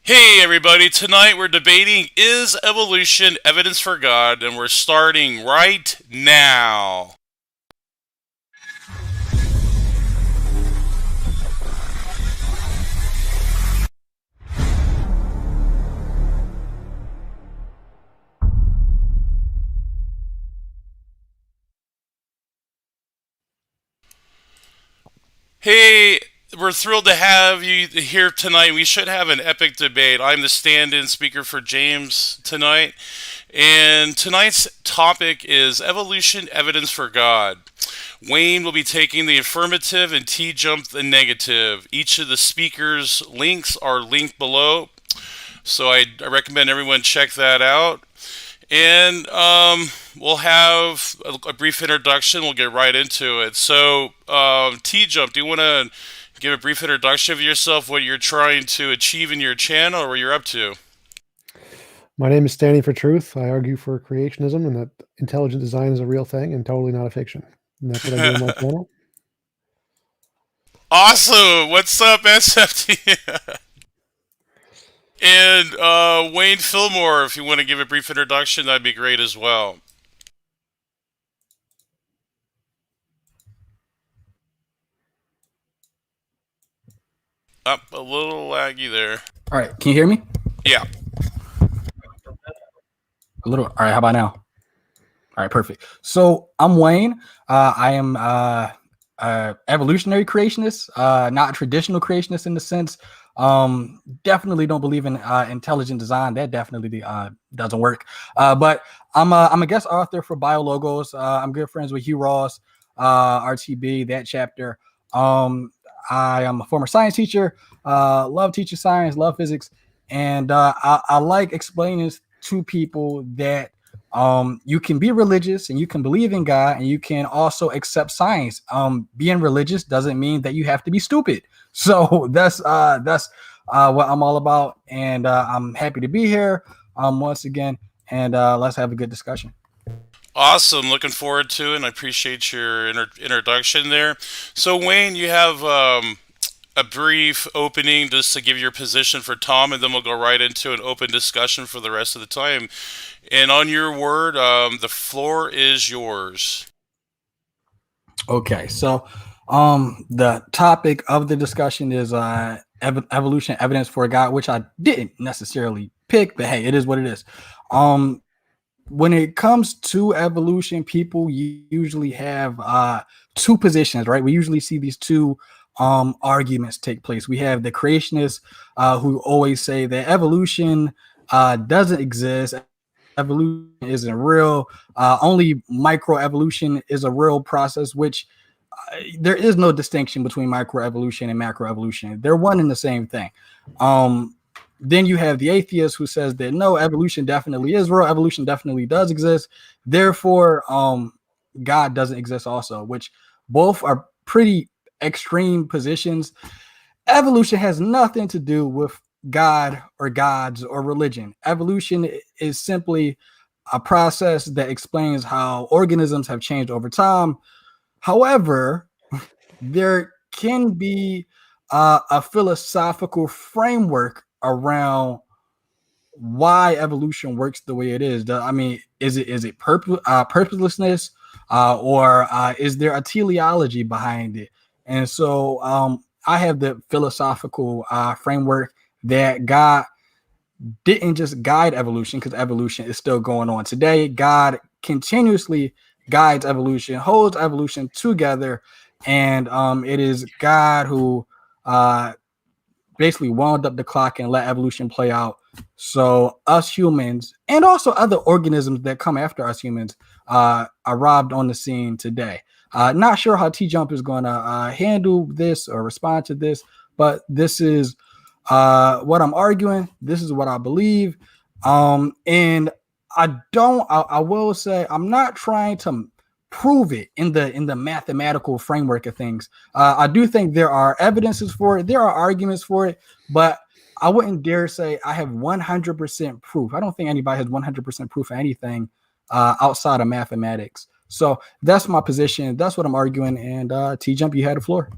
Hey everybody, tonight we're debating is evolution evidence for God, and we're starting right now. Hey, we're thrilled to have you here tonight. We should have an epic debate. I'm the stand-in speaker for James tonight, and tonight's topic is evolution evidence for God. Wayne will be taking the affirmative and TJump the negative. Each of the speakers' links are linked below, so I recommend everyone check that out. And we'll have a brief introduction. We'll get right into it. So, TJump, do you want to give a brief introduction of yourself, what you're trying to achieve in your channel, or what you're up to? My name is Standing for Truth. I argue for creationism and that intelligent design is a real thing and totally not a fiction. And that's what I do on my channel. Awesome. What's up, SFT? And Wayne Philmore, if you want to give a brief introduction, that'd be great as well. Up a little laggy there. All right, can you hear me? Yeah. A little. All right, how about now? All right, perfect. So I'm Wayne. I am evolutionary creationist, not a traditional creationist in the sense. Definitely don't believe in intelligent design. That definitely doesn't work. But I'm a guest author for BioLogos. I'm good friends with Hugh Ross, RTB, that chapter. I am a former science teacher. Love teaching science, love physics, and I like explaining to people that you can be religious and you can believe in God and you can also accept science. Being religious doesn't mean that you have to be stupid. So that's what I'm all about, and I'm happy to be here once again, and let's have a good discussion. Awesome. Looking forward to it, and I appreciate your introduction there. So, Wayne, you have a brief opening just to give your position for Tom, and then we'll go right into an open discussion for the rest of the time. And on your word, the floor is yours. Okay, so the topic of the discussion is evolution evidence for God, which I didn't necessarily pick, but hey, it is what it is. When it comes to evolution, people usually have two positions, right? We usually see these two arguments take place. We have the creationists who always say that evolution doesn't exist. Evolution isn't real. Only microevolution is a real process, which there is no distinction between microevolution and macroevolution. They're one and the same thing. Then you have the atheist who says that no, evolution definitely is real. Evolution definitely does exist. Therefore, God doesn't exist also, which both are pretty extreme positions. Evolution has nothing to do with God or gods or religion. Evolution is simply a process that explains how organisms have changed over time. However, there can be a philosophical framework around why evolution works the way it is. I mean, is it purposelessness, or is there a teleology behind it? And so I have the philosophical framework that God didn't just guide evolution, because evolution is still going on today. God continuously guides evolution, holds evolution together, and it is God who basically wound up the clock and let evolution play out. So us humans and also other organisms that come after us humans arrived on the scene today. Not sure how TJump is going to handle this or respond to this, but this is what I'm arguing. This is what I believe. And I will say I'm not trying to prove it in the mathematical framework of things. I do think there are evidences for it. There are arguments for it, but I wouldn't dare say I have 100% proof. I don't think anybody has 100% proof of anything outside of mathematics. So that's my position. That's what I'm arguing. And T-Jump, you had the floor.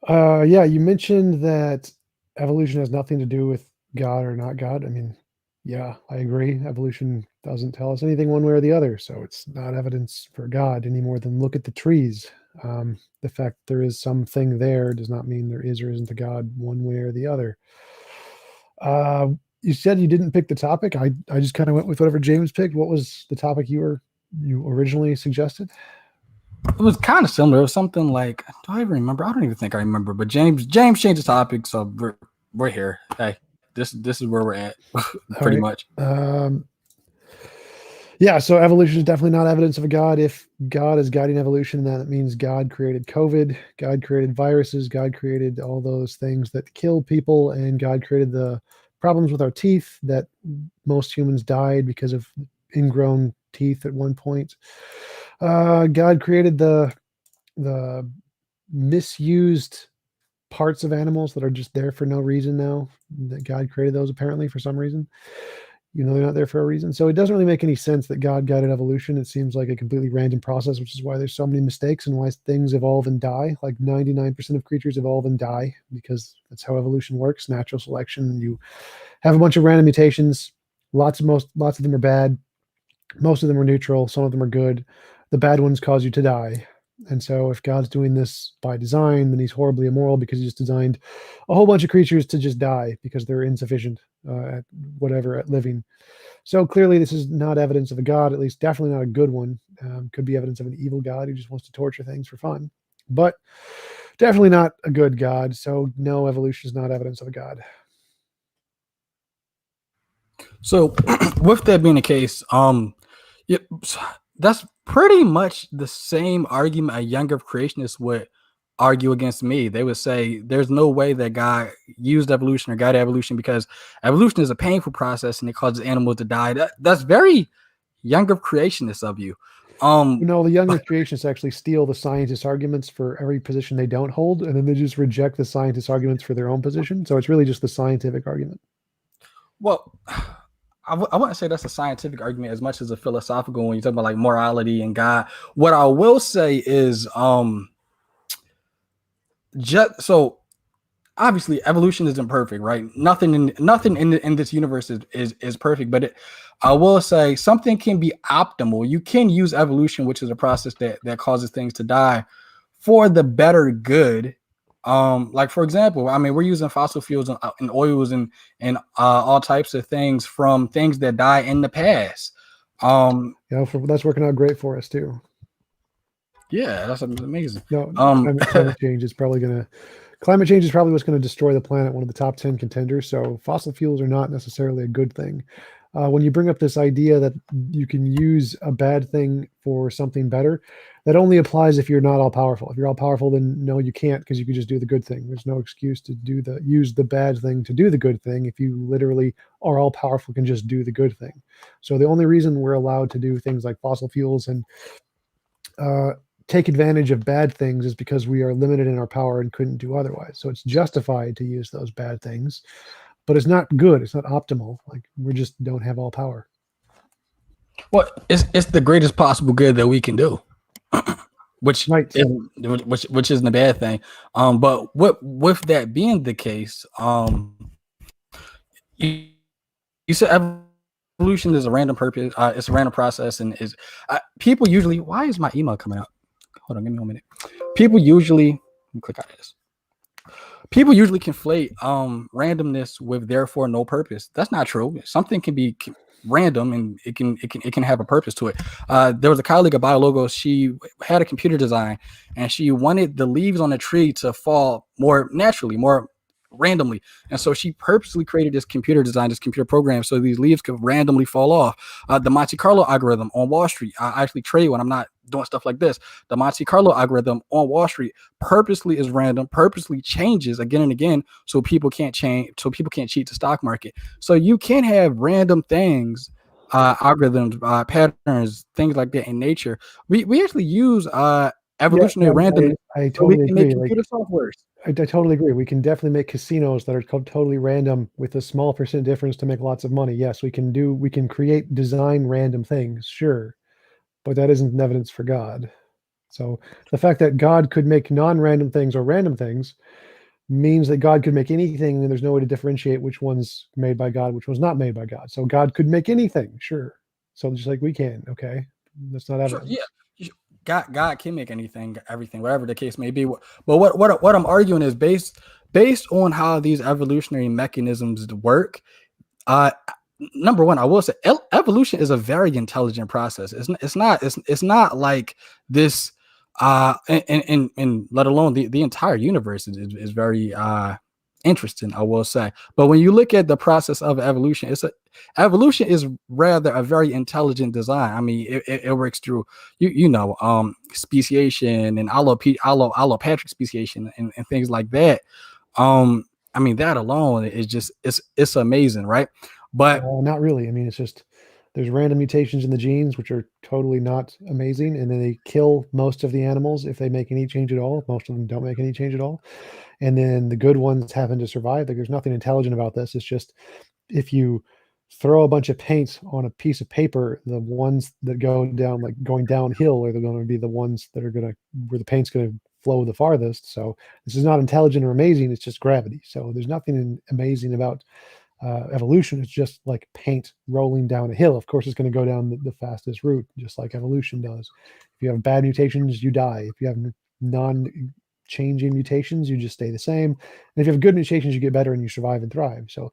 Yeah, you mentioned that evolution has nothing to do with God or not God. I mean, yeah, I agree. Evolution doesn't tell us anything one way or the other, so it's not evidence for God any more than look at the trees. The fact there is something there does not mean there is or isn't a God one way or the other. You said you didn't pick the topic. I just kind of went with whatever James picked. What was the topic you originally suggested? It was kind of similar. It was something like, do I even remember? I don't even think I remember. But James changed the topic, so we're here. Hey, this is where we're at, pretty much. Yeah, so evolution is definitely not evidence of a God. If God is guiding evolution, then it means God created COVID, God created viruses, God created all those things that kill people, and God created the problems with our teeth that most humans died because of ingrown teeth at one point. God created the misused parts of animals that are just there for no reason now. That God created those apparently for some reason. They're not there for a reason. So it doesn't really make any sense that God guided evolution. It seems like a completely random process, which is why there's so many mistakes and why things evolve and die. Like 99% of creatures evolve and die because that's how evolution works. Natural selection. You have a bunch of random mutations. Lots of them are bad. Most of them are neutral. Some of them are good. The bad ones cause you to die. And so if God's doing this by design, then he's horribly immoral because he just designed a whole bunch of creatures to just die because they're insufficient at living. So clearly this is not evidence of a God, at least definitely not a good one. Could be evidence of an evil God who just wants to torture things for fun, but definitely not a good God. So no, evolution is not evidence of a God. So with that being the case, yeah, that's pretty much the same argument a younger creationist would argue against me. They would say there's no way that God used evolution or guided evolution because evolution is a painful process and it causes animals to die. That's very younger creationist of you. The younger creationists actually steal the scientist arguments for every position they don't hold, and then they just reject the scientist arguments for their own position. So it's really just the scientific argument. Well, I wouldn't say that's a scientific argument as much as a philosophical when you talk about like morality and God. What I will say is, just so obviously evolution isn't perfect, right? Nothing in this universe is perfect, but I will say something can be optimal. You can use evolution, which is a process that causes things to die, for the better good. Like for example, I mean, we're using fossil fuels and oils and all types of things from things that die in the past. That's working out great for us too. Yeah, that's amazing. No, climate change is probably what's going to destroy the planet. One of the top 10 contenders. So fossil fuels are not necessarily a good thing. When you bring up this idea that you can use a bad thing for something better, that only applies if you're not all powerful. If you're all powerful, then no, you can't, because you can just do the good thing. There's no excuse to use the bad thing to do the good thing. If you literally are all powerful, can just do the good thing. So the only reason we're allowed to do things like fossil fuels and take advantage of bad things is because we are limited in our power and couldn't do otherwise. So it's justified to use those bad things, but it's not good. It's not optimal. Like we just don't have all power. Well, it's the greatest possible good that we can do, which isn't a bad thing. But with that being the case, you said evolution is a random purpose. It's a random process, and people usually. Why is my email coming up? Hold on, give me 1 minute. People usually click out of this. People usually conflate randomness with therefore no purpose. That's not true. Something can be random and it can have a purpose to it. There was a colleague of Biologos. She had a computer design and she wanted the leaves on the tree to fall more naturally, more randomly, and so she purposely created this computer design, this computer program, so these leaves could randomly fall off. The Monte Carlo algorithm on Wall Street, I actually trade when I'm not doing stuff like this. The Monte Carlo algorithm on Wall Street purposely is random, purposely changes again and again, so people can't cheat the stock market. So you can have random things, algorithms, patterns, things like that in nature. We actually use evolutionary randomness. I totally agree. Computer softwares. I totally agree. We can definitely make casinos that are totally random with a small percent difference to make lots of money. Yes, we can create design random things, sure, but that isn't an evidence for God. So the fact that God could make non-random things or random things means that God could make anything, and there's no way to differentiate which one's made by God, which one's not made by God. So God could make anything, sure. So just like we can, okay, that's not Sure, evidence. yeah. God can make anything, everything, whatever the case may be. But what I'm arguing is based on how these evolutionary mechanisms work. Uh, Number one, I will say evolution is a very intelligent process. It's not like this. And let alone the entire universe is very interesting, I will say. But when you look at the process of evolution, evolution is rather a very intelligent design. I mean, it works through speciation and allopathic speciation and things like that. I mean, that alone is just it's amazing, right? But Not really. I mean, it's just there's random mutations in the genes which are totally not amazing, and then they kill most of the animals if they make any change at all. Most of them don't make any change at all, and then the good ones happen to survive. Like, there's nothing intelligent about this. It's just if you throw a bunch of paint on a piece of paper, the ones that go down, like going downhill, are going to be the ones that are going to where the paint's going to flow the farthest. So this is not intelligent or amazing. It's just gravity. So there's nothing amazing about evolution. Is just like paint rolling down a hill. Of course, it's going to go down the fastest route, just like evolution does. If you have bad mutations, you die. If you have non-changing mutations, you just stay the same. And if you have good mutations, you get better and you survive and thrive. So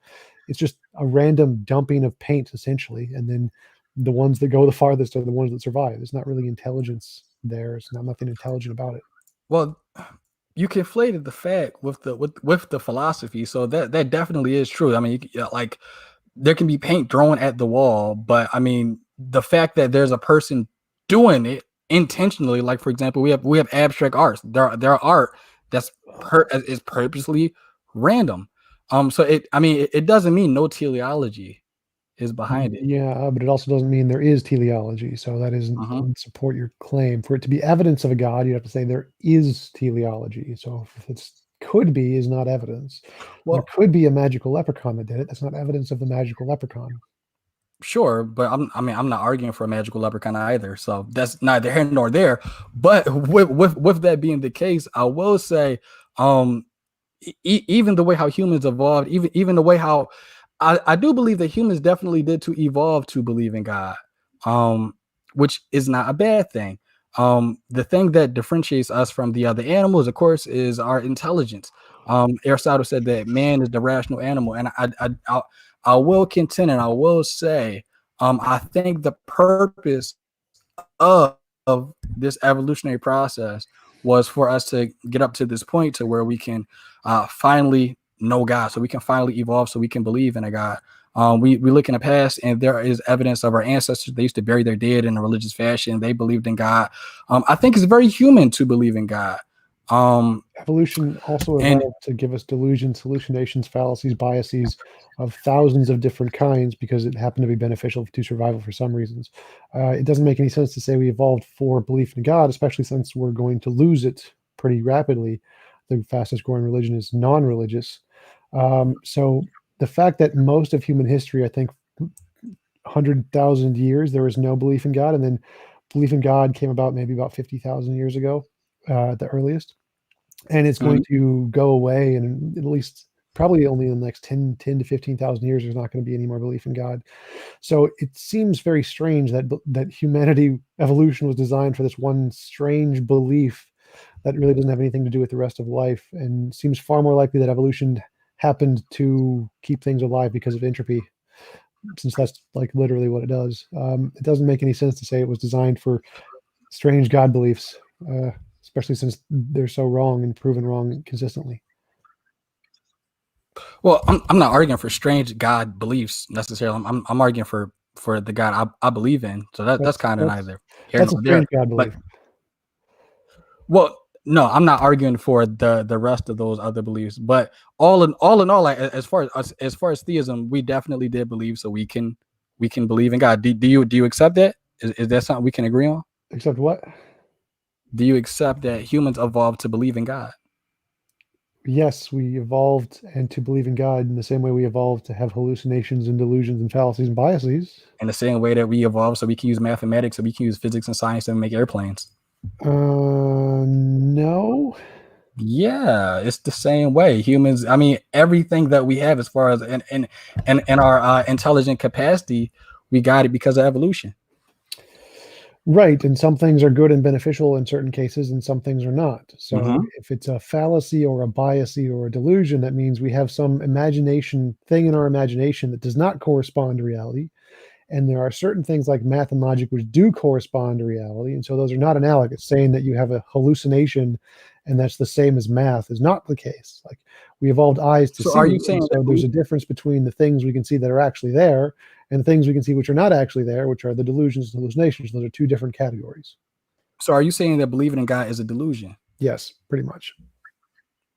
it's just a random dumping of paint, essentially. And then the ones that go the farthest are the ones that survive. There's not really intelligence there. It's nothing intelligent about it. well, you conflated the fact with the philosophy, so that definitely is true. I mean, like there can be paint thrown at the wall, but I mean, the fact that there's a person doing it intentionally, like for example, we have abstract arts. There are art that's is purposely random. So it doesn't mean no teleology is behind it. Yeah, but it also doesn't mean there is teleology. So that doesn't support your claim. For it to be evidence of a God, you have to say there is teleology. So if it's could be is not evidence. There Well, could be a magical leprechaun that did it. That's not evidence of the magical leprechaun. sure, but I'm not arguing for a magical leprechaun either. So that's neither here nor there. But with that being the case, I will say, even the way how humans evolved, even the way how I do believe that humans definitely did to evolve to believe in God, which is not a bad thing. The thing that differentiates us from the other animals, of course, is our intelligence. Aristotle said that man is the rational animal, and I will contend and I will say, I think the purpose of this evolutionary process was for us to get up to this point to where we can finally know God, so we can finally evolve, so we can believe in a God. We look in the past, and there is evidence of our ancestors. They used to bury their dead in a religious fashion. They believed in God. I think it's very human to believe in God. Evolution also And evolved to give us delusions, hallucinations, fallacies, biases of thousands of different kinds because it happened to be beneficial to survival for some reasons. It doesn't make any sense to say we evolved for belief in God, especially since we're going to lose it pretty rapidly. The fastest growing religion is non-religious. So the fact that most of human history, I think 100,000 years, there was no belief in God, and then belief in God came about maybe about 50,000 years ago at the earliest, and it's going to go away, and at least probably only in the next 10 to 15,000 years there's not going to be any more belief in God. So it seems very strange that humanity evolution was designed for this one strange belief that really doesn't have anything to do with the rest of life, and seems far more likely that evolution happened to keep things alive because of entropy, since that's like literally what it does. It doesn't make any sense to say it was designed for strange God beliefs, especially since they're so wrong and proven wrong consistently. well, I'm not arguing for strange God beliefs necessarily. I'm arguing for the God I believe in. So that's kind of neither here That's a nor there. strange God But belief. well, no, I'm not arguing for the rest of those other beliefs. But all in all, like, as far as theism, we definitely did believe, so we can believe in God. Do you accept that? Is that something we can agree on? Except what? Do you accept that humans evolved to believe in God? Yes, we evolved and to believe in God in the same way we evolved to have hallucinations and delusions and fallacies and biases. In the same way that we evolved, so we can use mathematics, so we can use physics and science and make airplanes. No. Yeah, it's the same way. Humans, I mean, everything that we have as far as in our intelligent capacity, we got it because of evolution. Right, and some things are good and beneficial in certain cases, and some things are not. So Mhm. if it's a fallacy or a biasy or a delusion, that means we have some imagination thing in our imagination that does not correspond to reality. And there are certain things like math and logic which do correspond to reality, and so those are not analogous. Saying that you have a hallucination and that's the same as math is not the case. Like, we evolved eyes to So are you see, and saying that so there's a difference between the things we can see that are actually there and the things we can see which are not actually there, which are the delusions and hallucinations. Those are two different categories. so are you saying that believing in God is a delusion? Yes, pretty much.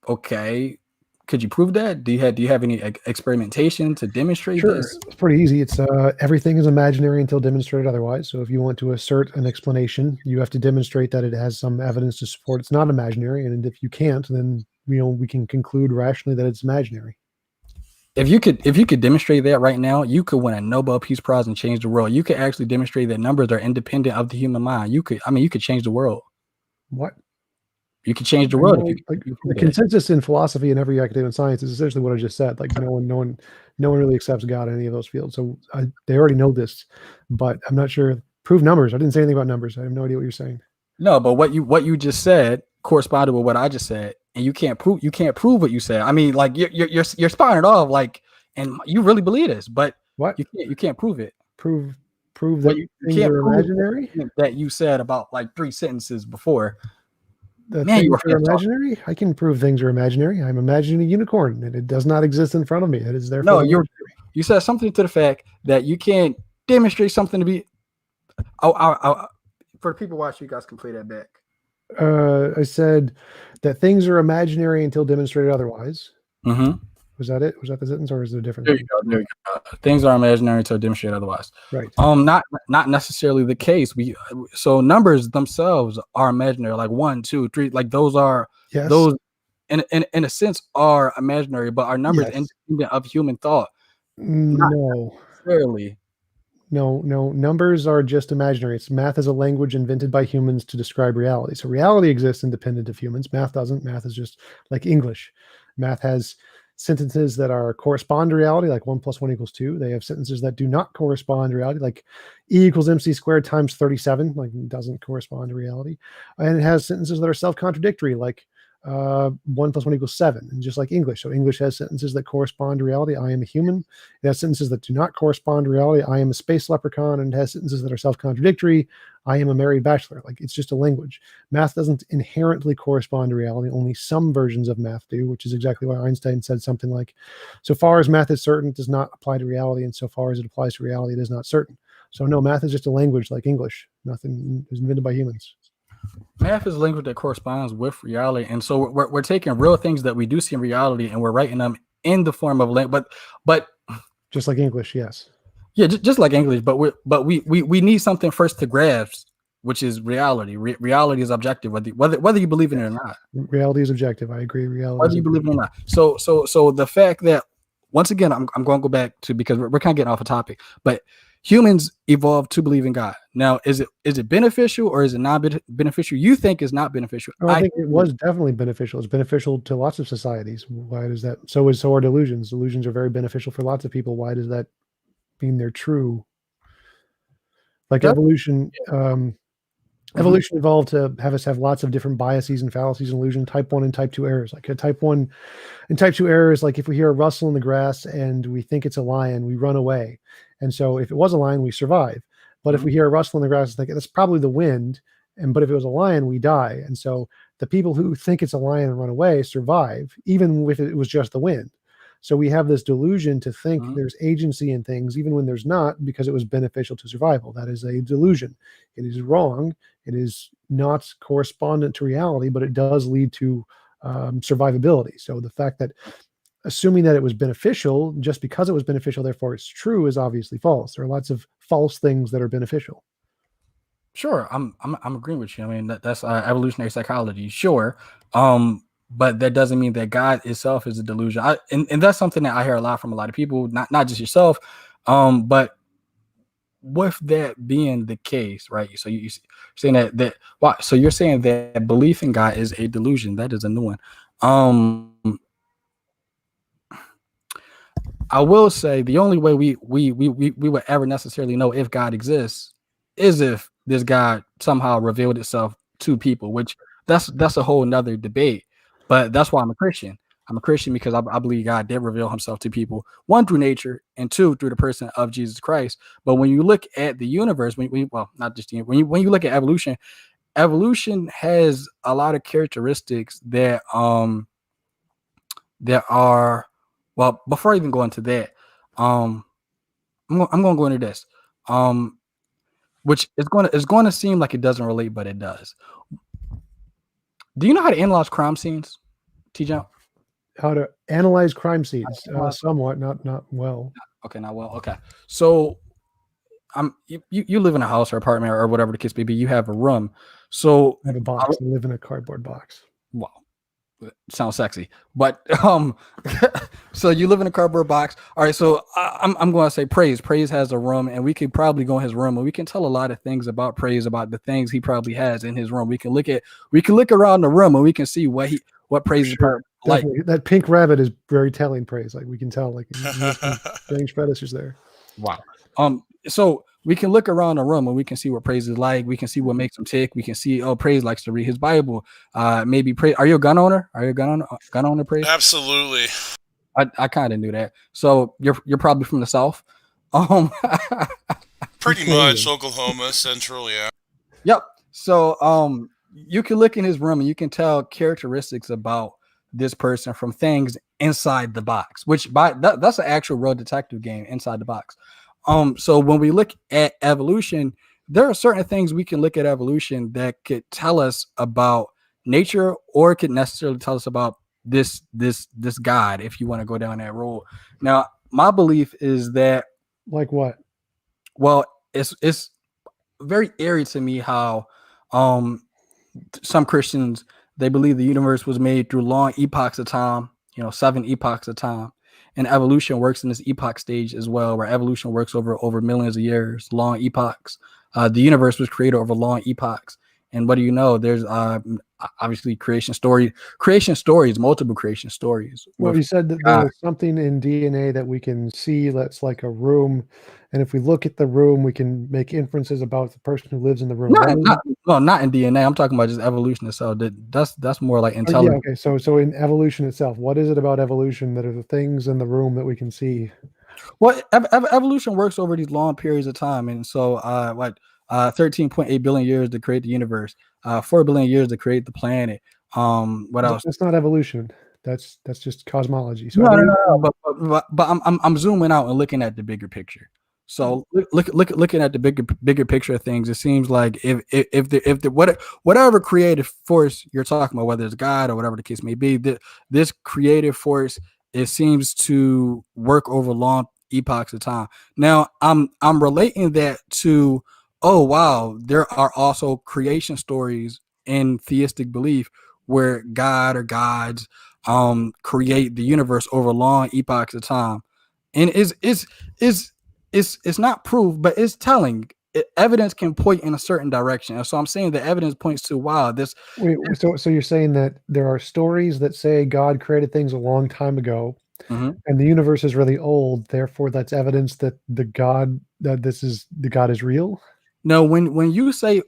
Okay. Could you prove that? Do you have any experimentation to demonstrate Sure, this? it's pretty easy. It's everything is imaginary until demonstrated otherwise. So if you want to assert an explanation, you have to demonstrate that it has some evidence to support it's not imaginary. And if you can't, then we can conclude rationally that it's imaginary. If you could demonstrate that right now, you could win a Nobel Peace Prize and change the world. You could actually demonstrate that numbers are independent of the human mind. You could change the world. What? You could change the I world if you know, like, could the prove that. consensus in philosophy and every academic science is essentially what I just said. Like, no one really accepts God in any of those fields. So they already know this, but I'm not sure. Prove numbers. I didn't say anything about numbers. I have no idea what you're saying. No, but what you just said corresponded with what I just said, and you can't prove what you said. I mean, like you're spouting it off, like, and you really believe this, but What? you can't prove it. Prove prove Well, that you things can't are prove imaginary? that you said about like 3 sentences before. That Man, you things were are fast talking. imaginary? I can prove things are imaginary. I'm imagining a unicorn, and it does not exist in front of me. It is No, therefore imaginary. you said something to the fact that you can't demonstrate something to be. For the people watching, you guys can play that back. I said that things are imaginary until demonstrated otherwise. Mm-hmm. Was that it? Was that the sentence, or is it a different There you sentence? go. There you go. Things are imaginary until demonstrated otherwise. Right. Not necessarily the case. So numbers themselves are imaginary, like 1, 2, 3, like Yes. those in a sense are imaginary, but are numbers Yes. independent of human thought? Not No. necessarily. No. Numbers are just imaginary. It's math is a language invented by humans to describe reality. So reality exists independent of humans. Math doesn't. Math is just like English. Math has sentences that are correspond to reality, like 1 + 1 = 2. They have sentences that do not correspond to reality, like E = MC² times 37, like it doesn't correspond to reality. And it has sentences that are self-contradictory, like 1 + 1 = 7, and just like English. So English has sentences that correspond to reality. I am a human. It has sentences that do not correspond to reality. I am a space leprechaun, and it has sentences that are self-contradictory. I am a married bachelor. Like, it's just a language. Math doesn't inherently correspond to reality. Only some versions of math do, which is exactly why Einstein said something like, "So far as math is certain, it does not apply to reality, and so far as it applies to reality, it is not certain." So no, math is just a language like English. Nothing is invented by humans. Math is a language that corresponds with reality, and so we're taking real things that we do see in reality, and we're writing them in the form of language. But Just like English, yes. yeah, just like English, but we need something first to grasp, which is reality. Reality is objective, whether you believe in it or not. Reality is objective. I agree. Reality Whether is you believe it or objective. not. So the fact that, once again, I'm going to go back to, because we're kind of getting off a topic, but humans evolved to believe in God. Now, is it beneficial or is it not beneficial? You think it's not beneficial. Oh, I think it was definitely beneficial. It's beneficial to lots of societies. Why does that? So are delusions. Delusions are very beneficial for lots of people. Why does that mean they're true? Like That- evolution, Mhm. evolution evolved to have us have lots of different biases and fallacies and illusion. Type 1 and type 2 errors. Like a type 1 and type 2 errors, like if we hear a rustle in the grass and we think it's a lion, we run away. And so if it was a lion, we survive. But if Mhm. we hear a rustle in the grass, it's like that's probably the wind. But if it was a lion, we die. And so the people who think it's a lion and run away survive, even if it was just the wind. So we have this delusion to think Mhm. there's agency in things, even when there's not, because it was beneficial to survival. That is a delusion. It is wrong. It is not correspondent to reality, but it does lead to survivability. So the fact that assuming that it was beneficial just because it was beneficial, therefore it's true, is obviously false. There are lots of false things that are beneficial. Sure, I'm agreeing with you. I mean, that's evolutionary psychology. Sure, but that doesn't mean that God itself is a delusion. And that's something that I hear a lot from a lot of people, not just yourself, but with that being the case, right? So you're saying that why? So you're saying that belief in God is a delusion. That is a new one. I will say the only way we would ever necessarily know if God exists is if this God somehow revealed itself to people, which that's a whole nother debate. But that's why I'm a Christian. I'm a Christian because I believe God did reveal himself to people, one through nature and two through the person of Jesus Christ. But when you look at the universe, well, not just the, when you look at evolution, evolution has a lot of characteristics that are, well, before I even go into that, I'm going to go into this, which is going to seem like it doesn't relate, but it does. Do you know how to analyze crime scenes, TJump? How to analyze crime scenes? Somewhat, not well. Okay, not well. Okay, so you live in a house or apartment or whatever the case may be. You have a room, so I have a box. I live in a cardboard box. Wow. Sounds sexy, but so you live in a cardboard box. All right, so I'm going to say Praise has a room, and we could probably go in his room and we can tell a lot of things about Praise, about the things he probably has in his room. We can look around the room and we can see what Praise is like. That pink rabbit is very telling. Praise, like we can tell, like strange fetishes there. Wow. So we can look around the room and we can see what Praise is like. We can see what makes him tick. We can see, Praise likes to read his Bible. Maybe Praise. Are you a gun owner? Are you a gun owner, Praise? Absolutely. I kind of knew that. So you're probably from the South. Pretty much Oklahoma Central, yeah. Yep. So you can look in his room and you can tell characteristics about this person from things inside the box, which that's an actual real detective game, inside the box. So when we look at evolution, there are certain things we can look at evolution that could tell us about nature, or it could necessarily tell us about this God, if you want to go down that road. Now, my belief is that, like what? Well, it's very eerie to me how some Christians, they believe the universe was made through long epochs of time, 7 epochs of time. And evolution works in this epoch stage as well, where evolution works over millions of years, long epochs. The universe was created over long epochs. And what do you know? There's obviously creation stories, multiple creation stories. Well, you said that there's something in DNA that we can see that's like a room. And if we look at the room, we can make inferences about the person who lives in the room. Not in DNA. I'm talking about just evolution itself. That's more like intelligence. Yeah, okay. So in evolution itself, what is it about evolution that are the things in the room that we can see? Well, evolution works over these long periods of time. And so 13.8 billion years to create the universe, 4 billion years to create the planet. What else? That's not evolution. That's just cosmology. So no. But I'm zooming out and looking at the bigger picture. So looking at the bigger picture of things, it seems like if whatever creative force you're talking about, whether it's God or whatever the case may be, this creative force, it seems to work over long epochs of time. Now I'm relating that to, oh wow, there are also creation stories in theistic belief where God or gods create the universe over long epochs of time, and it's not proof, but it's telling. Evidence can point in a certain direction, and so I'm saying the evidence points to, wow, this. Wait, so you're saying that there are stories that say God created things a long time ago, and the universe is really old. Therefore, that's evidence that the God is real. No, when you say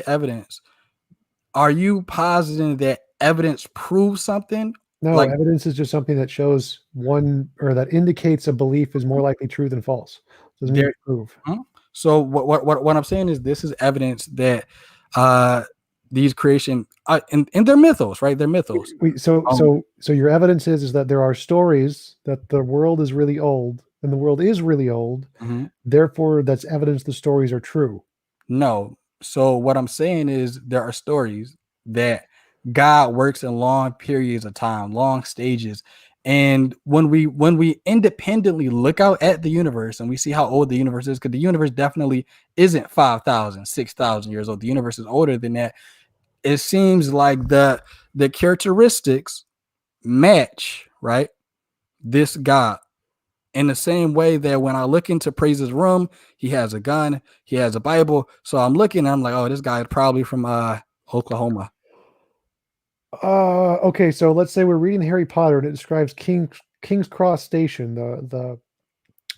evidence, are you positing that evidence proves something? No, evidence is just something that shows one, or that indicates a belief is more likely true than false. Doesn't mean prove. So what I'm saying is, this is evidence that these creation and they're mythos, right? They're mythos. So your evidence is that there are stories that the world is really old, and the world is really old. Therefore, that's evidence the stories are true. No. So what I'm saying is, there are stories that God works in long periods of time, long stages. And when we independently look out at the universe and we see how old the universe is, because the universe definitely isn't 5,000, 6,000 years old. The universe is older than that. It seems like the characteristics match, right, this God. in the same way that when I look into Praise's room, he has a gun, he has a Bible. So I'm looking, and I'm like, oh, this guy is probably from Oklahoma. Okay, so let's say we're reading Harry Potter and it describes King's Cross Station, the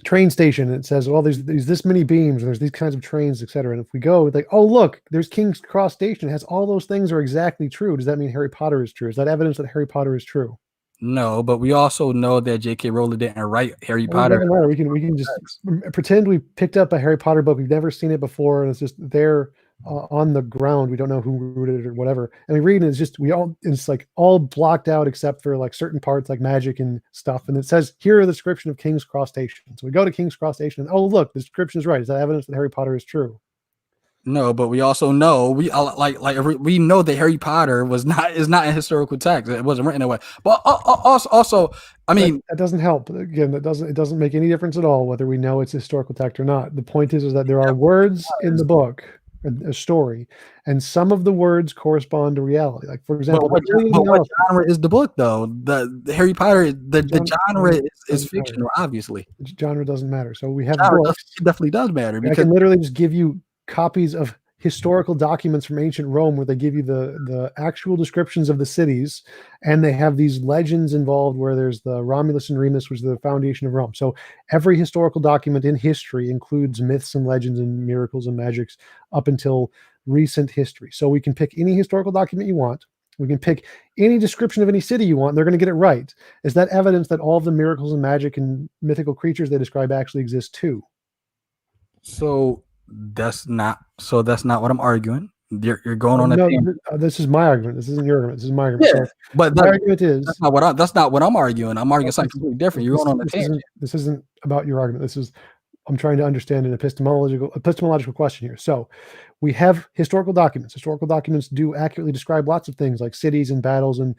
train station, and it says, well, there's this many beams, and there's these kinds of trains, etc. And if we go, like, oh, look, there's King's Cross Station. It has all those things are exactly true. Does that mean Harry Potter is true? Is that evidence that Harry Potter is true? No, but we also know that J.K. Rowling didn't write Harry Well, it Potter. doesn't matter. We can just pretend we picked up a Harry Potter book. We've never seen it before, and it's just there on the ground. We don't know who wrote it or whatever. And we read it. It's just it's like all blocked out except for like certain parts, like magic and stuff. And it says here are the description of King's Cross Station. So we go to King's Cross Station. And, oh, look, the description is right. Is that evidence that Harry Potter is true? No, but we also know we know that Harry Potter is not a historical text. It wasn't written that way. But also, I mean, that doesn't help. Again, it doesn't make any difference at all whether we know it's a historical text or not. The point is that there are words in the book, a story, and some of the words correspond to reality. Like, for example, what genre is the book though? The Harry Potter, the genre is fictional, obviously. Genre doesn't matter. So we have books. It definitely does matter. I can literally just give you copies of historical documents from ancient Rome where they give you the actual descriptions of the cities, and they have these legends involved where there's the Romulus and Remus, which is the foundation of Rome. So every historical document in history includes myths and legends and miracles and magics up until recent history. So we can pick any historical document you want. We can pick any description of any city you want, and they're going to get it right. Is that evidence that all of the miracles and magic and mythical creatures they describe actually exist too? So that's not what I'm arguing. You're going on a this is my argument. This isn't your argument. This is my argument. Yeah, so but my argument is that's not what I'm arguing. I'm arguing something completely different. You're going on a tangent. This isn't about your argument. I'm trying to understand an epistemological question here. So we have historical documents. Historical documents do accurately describe lots of things like cities and battles and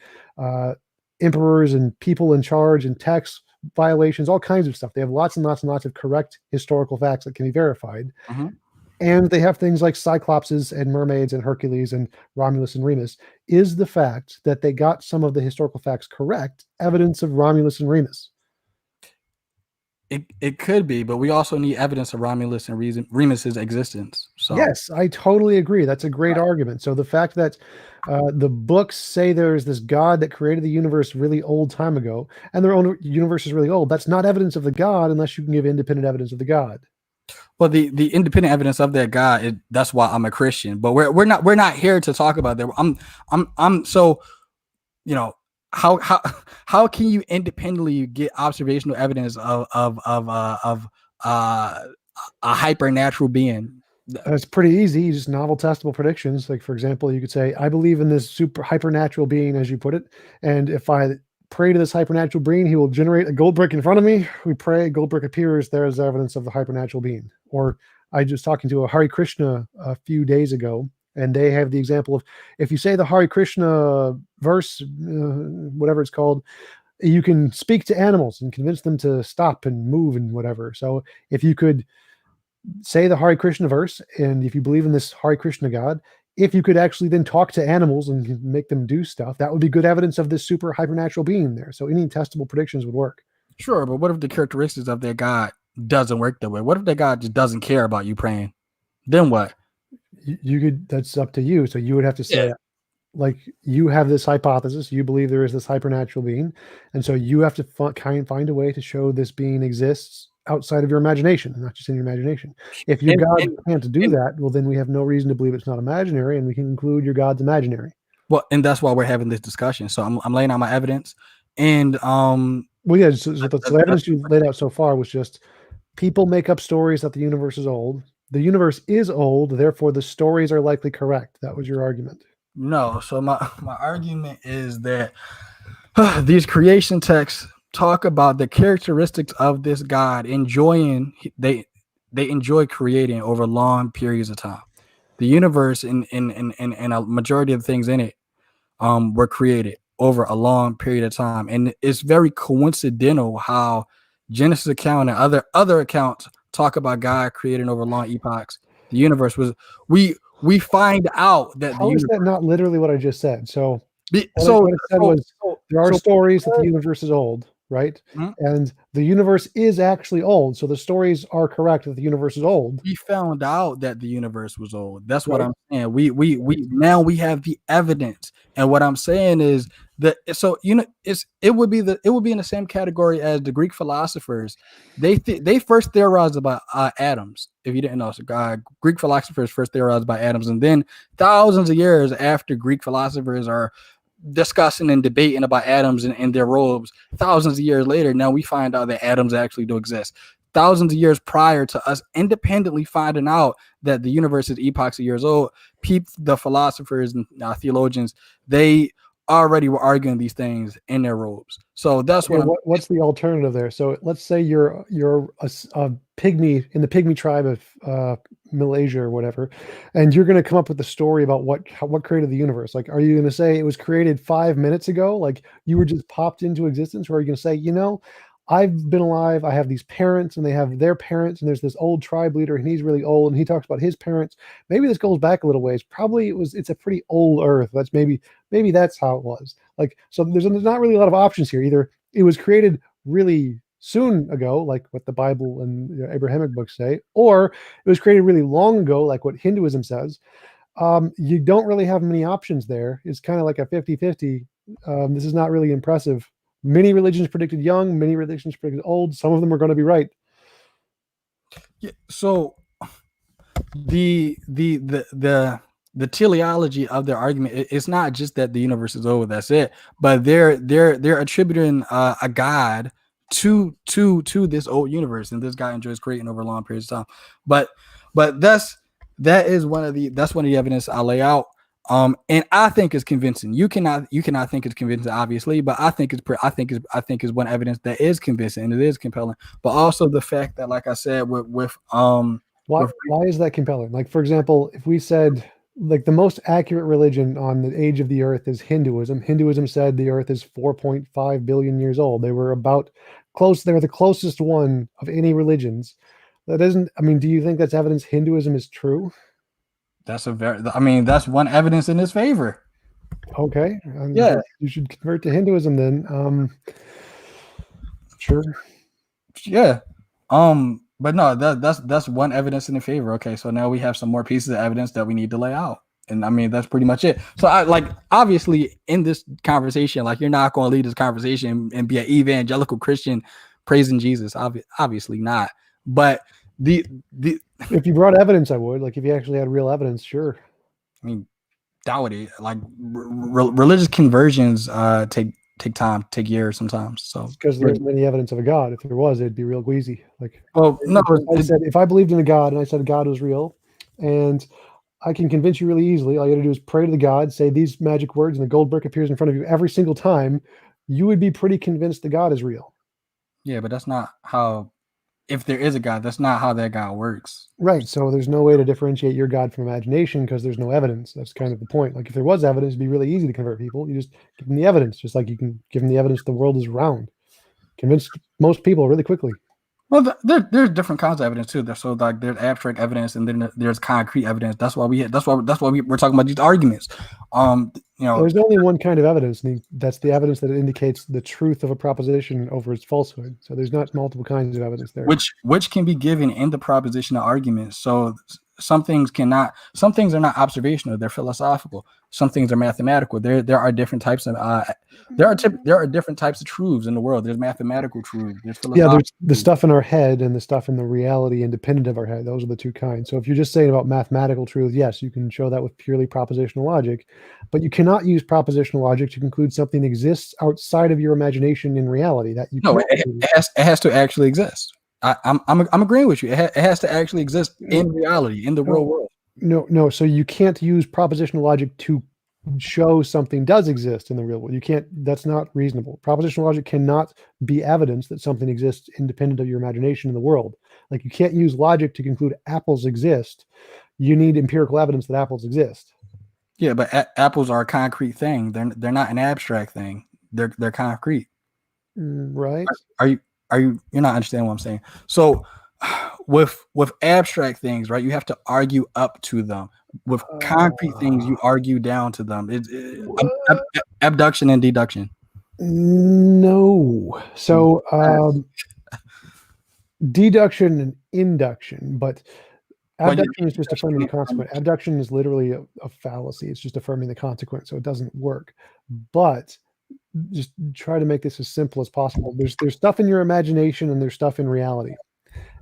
emperors and people in charge and tax violations, all kinds of stuff. They have lots and lots and lots of correct historical facts that can be verified. Mm-hmm. And they have things like Cyclopses and mermaids and Hercules and Romulus and Remus. Is the fact that they got some of the historical facts correct evidence of Romulus and Remus? It could be, but we also need evidence of Romulus and Remus's existence. So yes, I totally agree. That's a great argument. So the fact that the books say there's this God that created the universe really old time ago, and their own universe is really old, that's not evidence of the God unless you can give independent evidence of the God. Well, the independent evidence of that God, that's why I'm a Christian. But we're not here to talk about that. I'm so, you know, how can you independently get observational evidence of a hypernatural being? It's pretty easy. You just novel testable predictions. Like, for example, you could say, I believe in this super hypernatural being, as you put it, and if I pray to this hypernatural being, he will generate a gold brick in front of me. We pray, gold brick appears. There is evidence of the hypernatural being. Or I was talking to a Hare Krishna a few days ago, and they have the example of, if you say the Hare Krishna verse, whatever it's called, you can speak to animals and convince them to stop and move and whatever. So if you could say the Hare Krishna verse, and if you believe in this Hare Krishna God, if you could actually then talk to animals and make them do stuff, that would be good evidence of this super hypernatural being there. So any testable predictions would work. Sure, but what if the characteristics of that God doesn't work that way? What if that God just doesn't care about you praying? Then what? You could, that's up to you. So you would have to say, like, you have this hypothesis, you believe there is this hypernatural being, and so you have to find a way to show this being exists outside of your imagination, not just in your imagination. If your God can't do that, well, then we have no reason to believe it's not imaginary, and we can conclude your God's imaginary. Well, and that's why we're having this discussion. So I'm laying out my evidence, and well, yeah. So the evidence you laid out so far was just people make up stories that the universe is old. The universe is old, therefore the stories are likely correct. That was your argument. No. So my argument is that these creation texts talk about the characteristics of this God they enjoy creating over long periods of time. The universe and a majority of the things in it were created over a long period of time. And it's very coincidental how Genesis account and other accounts talk about God creating over long epochs. The universe was we find out that how is that not literally what I just said? So what I said was there are stories that the universe is old. right? Mhm. And the universe is actually old. So the stories are correct that the universe is old. We found out that the universe was old. That's what Right. I'm saying. We now we have the evidence. And what I'm saying is that, so it would be in the same category as the Greek philosophers. They first theorized about atoms. If you didn't know, so Greek philosophers first theorized about atoms, and then thousands of years after Greek philosophers are discussing and debating about atoms in their robes, thousands of years later, now we find out that atoms actually do exist. Thousands of years prior to us independently finding out that the universe is epochs of years old, the philosophers and theologians, they already were arguing these things in their robes. So that's Okay, what I'm. what's the alternative there? So let's say you're a pygmy in the pygmy tribe of Malaysia or whatever, and you're going to come up with a story about what created the universe. Like, are you going to say it was created 5 minutes ago, like you were just popped into existence, or are you going to say, I've been alive, I have these parents, and they have their parents, and there's this old tribe leader, and he's really old, and he talks about his parents. Maybe this goes back a little ways. Probably it's a pretty old Earth. That's maybe that's how it was. Like, so there's not really a lot of options here. Either it was created really soon ago, like what the Bible and Abrahamic books say, or it was created really long ago, like what Hinduism says. You don't really have many options there. It's kind of like a 50-50. This is not really impressive. Many religions predicted young, many religions predicted old. Some of them are going to be right. Yeah, so the teleology of their argument, it's not just that the universe is over, that's it, but they're attributing a god to this old universe, and this guy enjoys creating over long periods of time. But that is one of the evidence I lay out. And I think it's convincing. You cannot think it's convincing, obviously, but I think it's one evidence that is convincing and it is compelling. But also the fact that, like I said, with why is that compelling? Like, for example, if we said, like, the most accurate religion on the age of the earth is Hinduism. Hinduism said the earth is 4.5 billion years old. They were about close. They were the closest one of any religions. That isn't, I mean, do you think that's evidence Hinduism is true? that's one evidence in his favor. Okay. Yeah. You should convert to Hinduism then. Sure. Yeah. But no, that's one evidence in the favor. Okay, so now we have some more pieces of evidence that we need to lay out. And I mean, that's pretty much it. So obviously in this conversation, like, you're not going to lead this conversation and be an evangelical Christian praising Jesus. Obviously not. But if you brought evidence, I would. Like, if you actually had real evidence, sure. I mean, doubt it. Like, religious conversions take time, take years sometimes. So because there isn't any evidence of a God. If there was, it'd be real queasy. Like, well, no, if I believed in a God and I said God was real, and I can convince you really easily, all you got to do is pray to the God, say these magic words, and the gold brick appears in front of you every single time. You would be pretty convinced the God is real. Yeah, but that's not how. If there is a God, that's not how that God works. Right. So there's no way to differentiate your God from imagination because there's no evidence. That's kind of the point. Like, if there was evidence, it'd be really easy to convert people. You just give them the evidence, just like you can give them the evidence the world is round. Convince most people really quickly. Well, there's different kinds of evidence too. So, like, there's abstract evidence, and then there's concrete evidence. That's why we're talking about these arguments. There's only one kind of evidence, and that's the evidence that indicates the truth of a proposition over its falsehood. So there's not multiple kinds of evidence there. Which can be given in the proposition of arguments. So some things are not observational, they're philosophical. Some things are mathematical. There are different types of there are different types of truths in the world. There's mathematical truth, there's philosophical. There's the stuff in our head and the stuff in the reality independent of our head. Those are the two kinds. So if you're just saying about mathematical truth, yes, you can show that with purely propositional logic, but you cannot use propositional logic to conclude something exists outside of your imagination in reality. That you it has to actually exist. I'm agreeing with you. It has to actually exist in reality, in the real world. No. So you can't use propositional logic to show something does exist in the real world. You can't. That's not reasonable. Propositional logic cannot be evidence that something exists independent of your imagination in the world. Like, you can't use logic to conclude apples exist. You need empirical evidence that apples exist. Yeah, but apples are a concrete thing. They're not an abstract thing. They're concrete. Right. You're not understanding what I'm saying. So with abstract things, right, you have to argue up to them. With concrete things, you argue down to them. It's abduction and deduction. No. So deduction and induction, but abduction is just affirming the consequent. Abduction is literally a fallacy. It's just affirming the consequent, so it doesn't work. But just try to make this as simple as possible. There's stuff in your imagination and there's stuff in reality.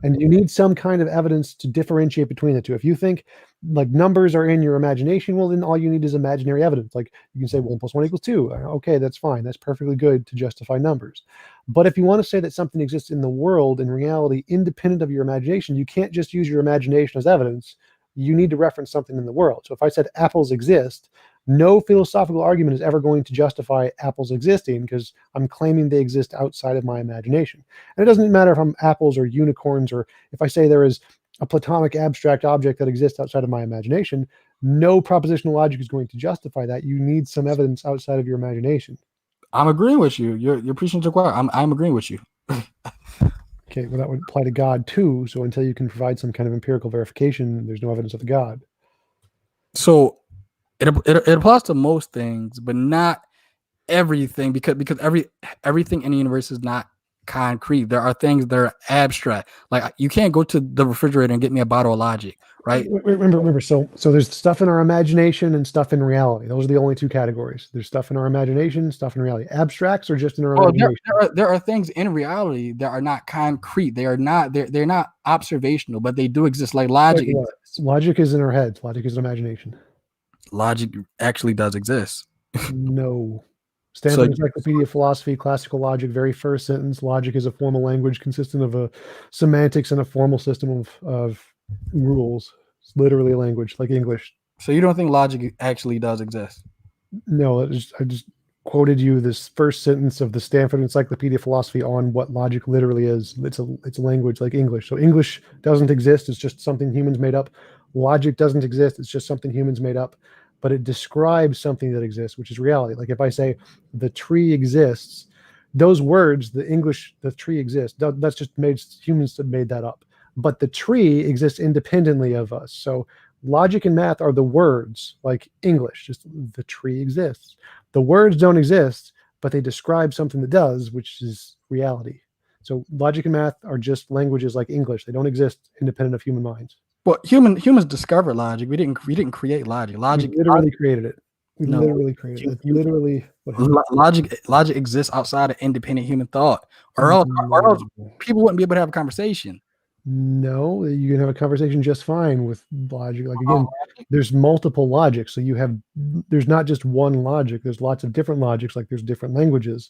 And you need some kind of evidence to differentiate between the two. If you think like numbers are in your imagination, well, then all you need is imaginary evidence. Like you can say 1 + 1 = 2. Okay, that's fine. That's perfectly good to justify numbers. But if you want to say that something exists in the world in reality, independent of your imagination, you can't just use your imagination as evidence. You need to reference something in the world. So if I said apples exist, no philosophical argument is ever going to justify apples existing because I'm claiming they exist outside of my imagination. And it doesn't matter if I'm apples or unicorns, or if I say there is a platonic abstract object that exists outside of my imagination, no propositional logic is going to justify that. You need some evidence outside of your imagination. I'm agreeing with you. You're preaching to the choir. I'm agreeing with you. Okay, well, that would apply to God too. So until you can provide some kind of empirical verification, there's no evidence of the God. So it applies to most things, but not everything, because everything in the universe is not concrete. There are things that are abstract. Like you can't go to the refrigerator and get me a bottle of Logic, right? Remember. So there's stuff in our imagination and stuff in reality. Those are the only two categories. There's stuff in our imagination, stuff in reality. Abstracts are just in our imagination. There are things in reality that are not concrete. They're not observational, but they do exist. Like logic. Like logic is in our heads. Logic is imagination. Logic actually does exist. No. Stanford Encyclopedia of Philosophy, Classical Logic, very first sentence. Logic is a formal language consistent of a semantics and a formal system of rules. It's literally a language like English. So you don't think logic actually does exist? No, I just quoted you this first sentence of the Stanford Encyclopedia of Philosophy on what logic literally is. It's a language like English. So English doesn't exist. It's just something humans made up. Logic doesn't exist. It's just something humans made up. But it describes something that exists, which is reality. Like if I say the tree exists, those words, the English, the tree exists, that's just humans have made that up. But the tree exists independently of us. So logic and math are the words, like English, just the tree exists. The words don't exist, but they describe something that does, which is reality. So logic and math are just languages like English. They don't exist independent of human minds. Well, humans discovered logic. We didn't create logic. Logic literally created it. Literally created it. Literally logic exists outside of independent human thought, or else people wouldn't be able to have a conversation. No, you can have a conversation just fine with logic. Like again, there's multiple logics. So there's not just one logic. There's lots of different logics. Like there's different languages.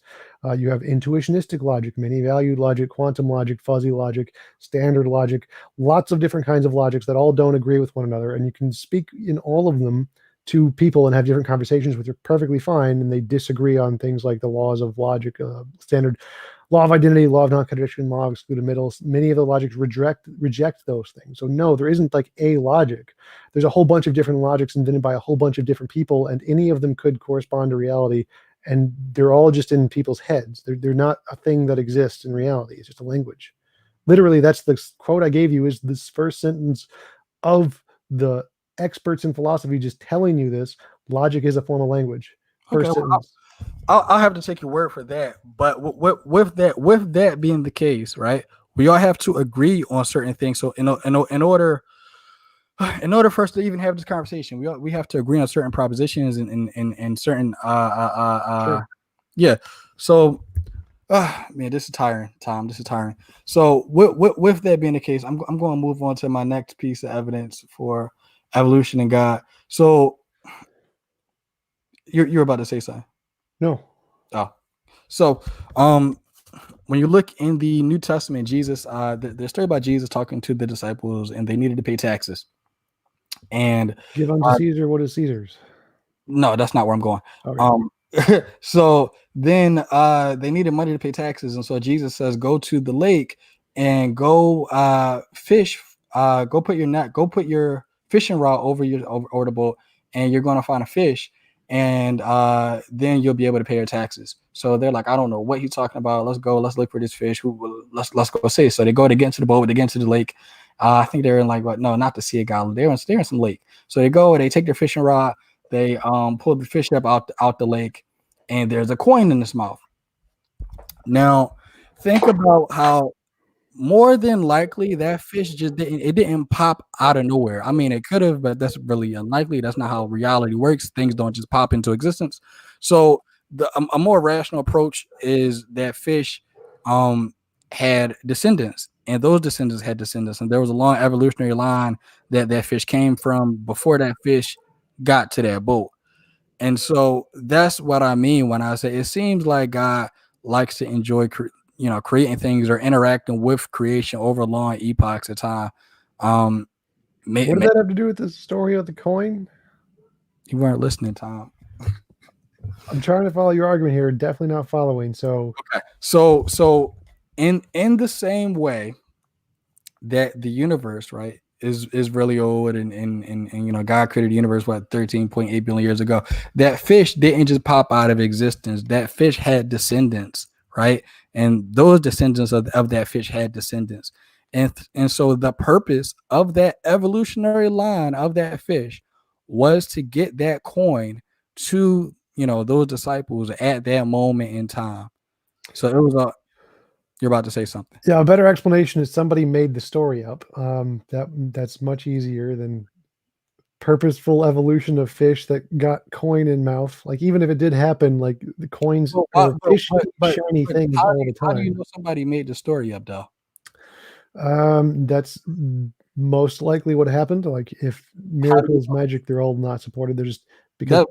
You have intuitionistic logic, many valued logic, quantum logic, fuzzy logic, standard logic, lots of different kinds of logics that all don't agree with one another. And you can speak in all of them to people and have different conversations with. You're perfectly fine. And they disagree on things like the laws of logic, standard law of identity, law of non-contradiction, law of excluded middles. Many of the logics reject those things. So no, there isn't like a logic. There's a whole bunch of different logics invented by a whole bunch of different people, and any of them could correspond to reality. And they're all just in people's heads. They're not a thing that exists in reality. It's just a language. Literally, that's the quote I gave you, is this first sentence of the experts in philosophy just telling you this. Logic is a form of language. First sentence. I'll have to take your word for that. But with that being the case, right? We all have to agree on certain things. So in order for us to even have this conversation, we have to agree on certain propositions and certain Sure. Yeah. So man, this is tiring, Tom. This is tiring. So with that being the case, I'm going to move on to my next piece of evidence for evolution and God. So you're about to say something. No. Oh, so when you look in the New Testament, Jesus, the story about Jesus talking to the disciples, and they needed to pay taxes. And give unto Caesar what is Caesar's. No, that's not where I'm going. Okay. So then they needed money to pay taxes, and so Jesus says, "Go to the lake and go fish. Go put your fishing rod over the boat, and you're going to find a fish." And then you'll be able to pay your taxes. So they're like, I don't know what he's talking about. Let's go. Let's look for this fish. Let's go see. So they go to get into the boat. They get into the lake. I think they're in not the Sea of Galilee. They're in some lake. So they go. They take their fishing rod. They pull the fish up out the lake, and there's a coin in its mouth. Now, think about how more than likely that fish just didn't pop out of nowhere. I mean, it could have, but that's really unlikely. That's not how reality works. Things don't just pop into existence. So a more rational approach is that fish had descendants, and those descendants had descendants, and there was a long evolutionary line that fish came from before that fish got to that boat. And so that's what I mean when I say it seems like God likes to enjoy, creating things or interacting with creation over long epochs of time. What does that have to do with the story of the coin? You weren't listening, Tom. I'm trying to follow your argument here. Definitely not following. So, okay. So in the same way that the universe, right, is really old, and God created the universe 13.8 billion years ago. That fish didn't just pop out of existence. That fish had descendants, right? And those descendants of that fish had descendants. And so the purpose of that evolutionary line of that fish was to get that coin to those disciples at that moment in time. So it was you're about to say something. Yeah, a better explanation is somebody made the story up. That's much easier than purposeful evolution of fish that got coin in mouth. Like, even if it did happen, like the coins or fish shiny things all the time. How do you know somebody made the story up, though? That's most likely what happened. Like, if miracles, magic, they're all not supported. They're just because.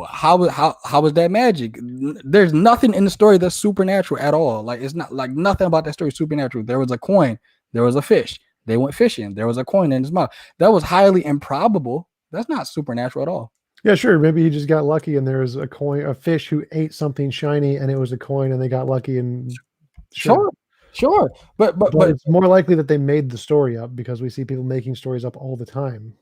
How was that magic? There's nothing in the story that's supernatural at all. Like, it's not like nothing about that story is supernatural. There was a coin, there was a fish. They went fishing. There was a coin in his mouth. That was highly improbable. That's not supernatural at all. Yeah, sure. Maybe he just got lucky, and there was a fish who ate something shiny, and it was a coin, and they got lucky. And sure. But it's more likely that they made the story up, because we see people making stories up all the time.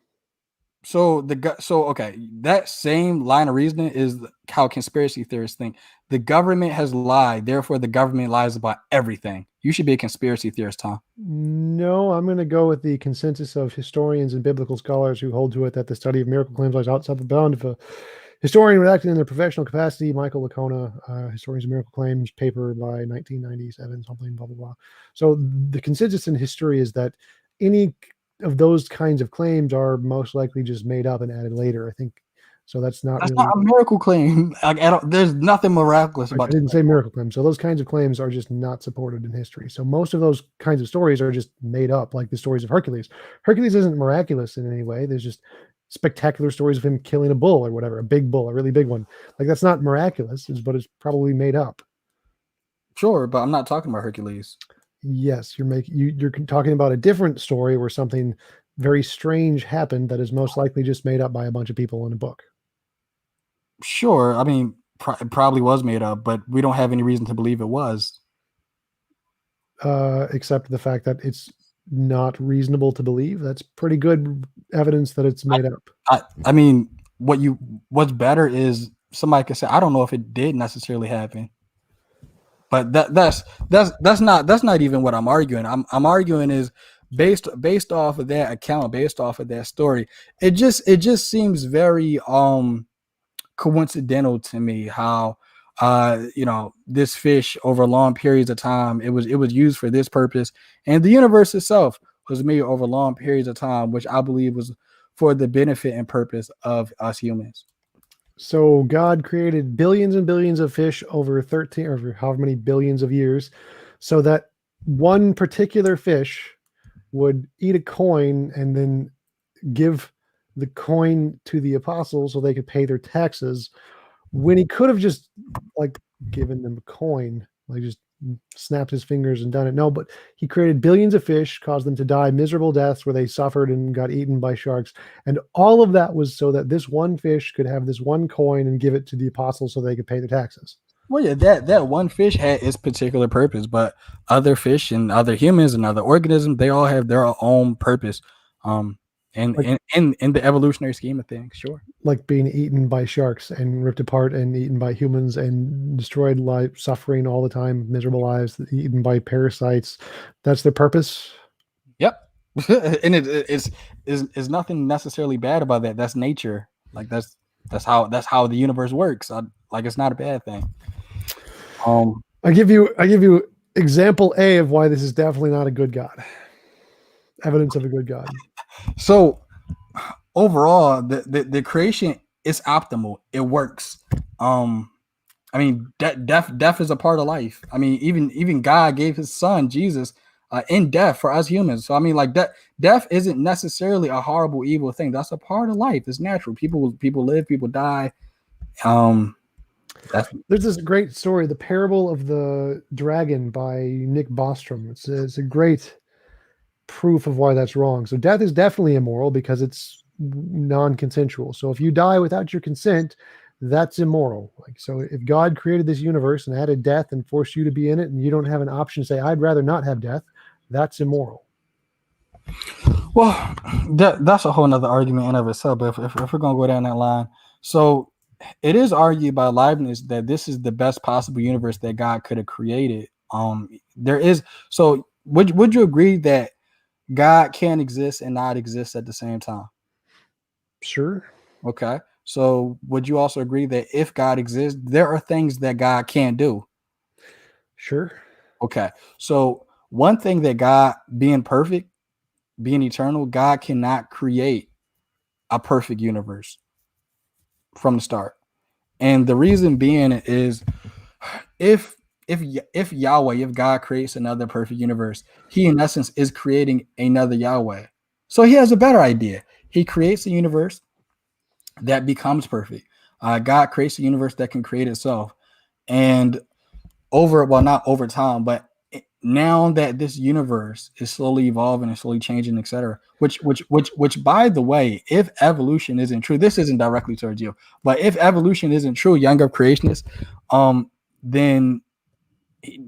So okay, that same line of reasoning is how conspiracy theorists think. The government has lied, therefore the government lies about everything. You should be a conspiracy theorist, Tom. No, I'm going to go with the consensus of historians and biblical scholars who hold to it, that the study of miracle claims lies outside the bound of a historian acting in their professional capacity. Michael Licona, Historians of Miracle Claims, paper by 1997, something, blah, blah, blah. So the consensus in history is that any of those kinds of claims are most likely just made up and added later, I think. So that's not a miracle claim. There's nothing miraculous about it. I didn't say miracle claims. So those kinds of claims are just not supported in history. So most of those kinds of stories are just made up, like the stories of Hercules. Hercules isn't miraculous in any way. There's just spectacular stories of him killing a bull or whatever, a big bull, a really big one. Like, that's not miraculous, but it's probably made up. Sure, but I'm not talking about Hercules. Yes, you're talking about a different story where something very strange happened that is most likely just made up by a bunch of people in a book. Sure, I mean, it probably was made up, but we don't have any reason to believe it was. Except the fact that it's not reasonable to believe. That's pretty good evidence that it's made up. I mean, what's better is somebody could say, I don't know if it did necessarily happen. But that's not even what I'm arguing. I'm arguing is based off of that account, based off of that story. It just seems very coincidental to me how this fish over long periods of time it was used for this purpose, and the universe itself was made over long periods of time, which I believe was for the benefit and purpose of us humans. So God created billions and billions of fish over 13 or however many billions of years, so that one particular fish would eat a coin and then give the coin to the apostles so they could pay their taxes, when he could have just given them a coin, just snapped his fingers and done it. No, but he created billions of fish, caused them to die miserable deaths where they suffered and got eaten by sharks. And all of that was so that this one fish could have this one coin and give it to the apostles so they could pay their taxes. Well, yeah, that one fish had its particular purpose, but other fish and other humans and other organisms, they all have their own purpose. In the evolutionary scheme of things, sure. Like being eaten by sharks and ripped apart and eaten by humans and destroyed, life, suffering all the time, miserable lives, eaten by parasites. That's their purpose. Yep. And it is nothing necessarily bad about that. That's nature. Like that's how the universe works. It's not a bad thing. I give you example A of why this is definitely not a good God. Evidence of a good God. So overall, the creation is optimal. It works. I mean, death is a part of life. I mean, even God gave His Son Jesus in death for us humans. So I mean, like death isn't necessarily a horrible, evil thing. That's a part of life. It's natural. People live, people die. There's this great story, The Parable of the Dragon by Nick Bostrom. It's a great proof of why that's wrong. So death is definitely immoral because it's non-consensual. So if you die without your consent, that's immoral. Like, so if God created this universe and added death and forced you to be in it, and you don't have an option to say, I'd rather not have death, that's immoral. Well, that's a whole nother argument in of itself. But if we're gonna go down that line, so it is argued by Leibniz that this is the best possible universe that God could have created. There is. So would you agree that God can exist and not exist at the same time? Sure. Okay. So would you also agree that if God exists, there are things that God can't do? Sure. Okay. So one thing that God, being perfect, being eternal, God cannot create a perfect universe from the start. And the reason being is if Yahweh, if God creates another perfect universe, He in essence is creating another Yahweh. So He has a better idea. He creates a universe that becomes perfect. God creates a universe that can create itself. And not over time, but now that this universe is slowly evolving and slowly changing, etc. Which by the way, if evolution isn't true, this isn't directly towards you, but if evolution isn't true, young earth creationists, then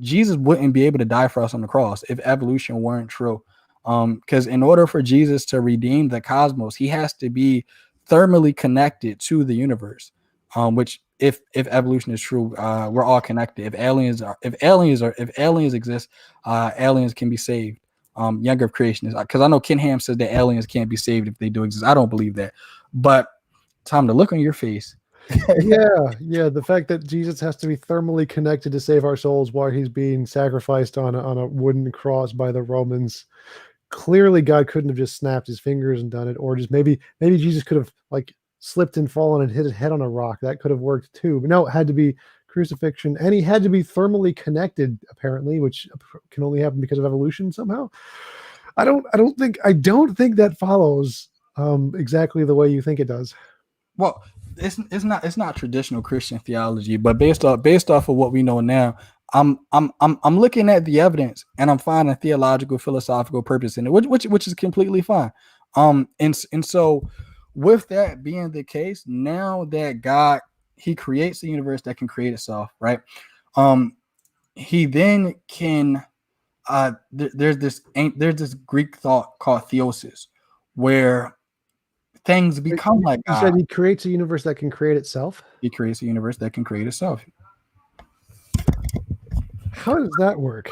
Jesus wouldn't be able to die for us on the cross if evolution weren't true. Because in order for Jesus to redeem the cosmos, He has to be thermally connected to the universe. Which if evolution is true, we're all connected. If aliens exist, aliens can be saved. Younger creationists, because I know Ken Ham says that aliens can't be saved if they do exist. I don't believe that, but Tom, the look on your face. yeah. The fact that Jesus has to be thermally connected to save our souls while He's being sacrificed on a wooden cross by the Romans. Clearly, God couldn't have just snapped His fingers and done it, or just maybe Jesus could have like slipped and fallen and hit his head on a rock. That could have worked too. But no, it had to be crucifixion, and He had to be thermally connected, apparently, which can only happen because of evolution somehow. I don't think that follows exactly the way you think it does. Well, it's not traditional Christian theology, but based off of what we know now, I'm looking at the evidence and I'm finding theological, philosophical purpose in it, which is completely fine. And so with that being the case, now that God, He creates a universe that can create itself, right? He then can there's this Greek thought called theosis, where things become like God. You said He creates a universe that can create itself? He creates a universe that can create itself. How does that work?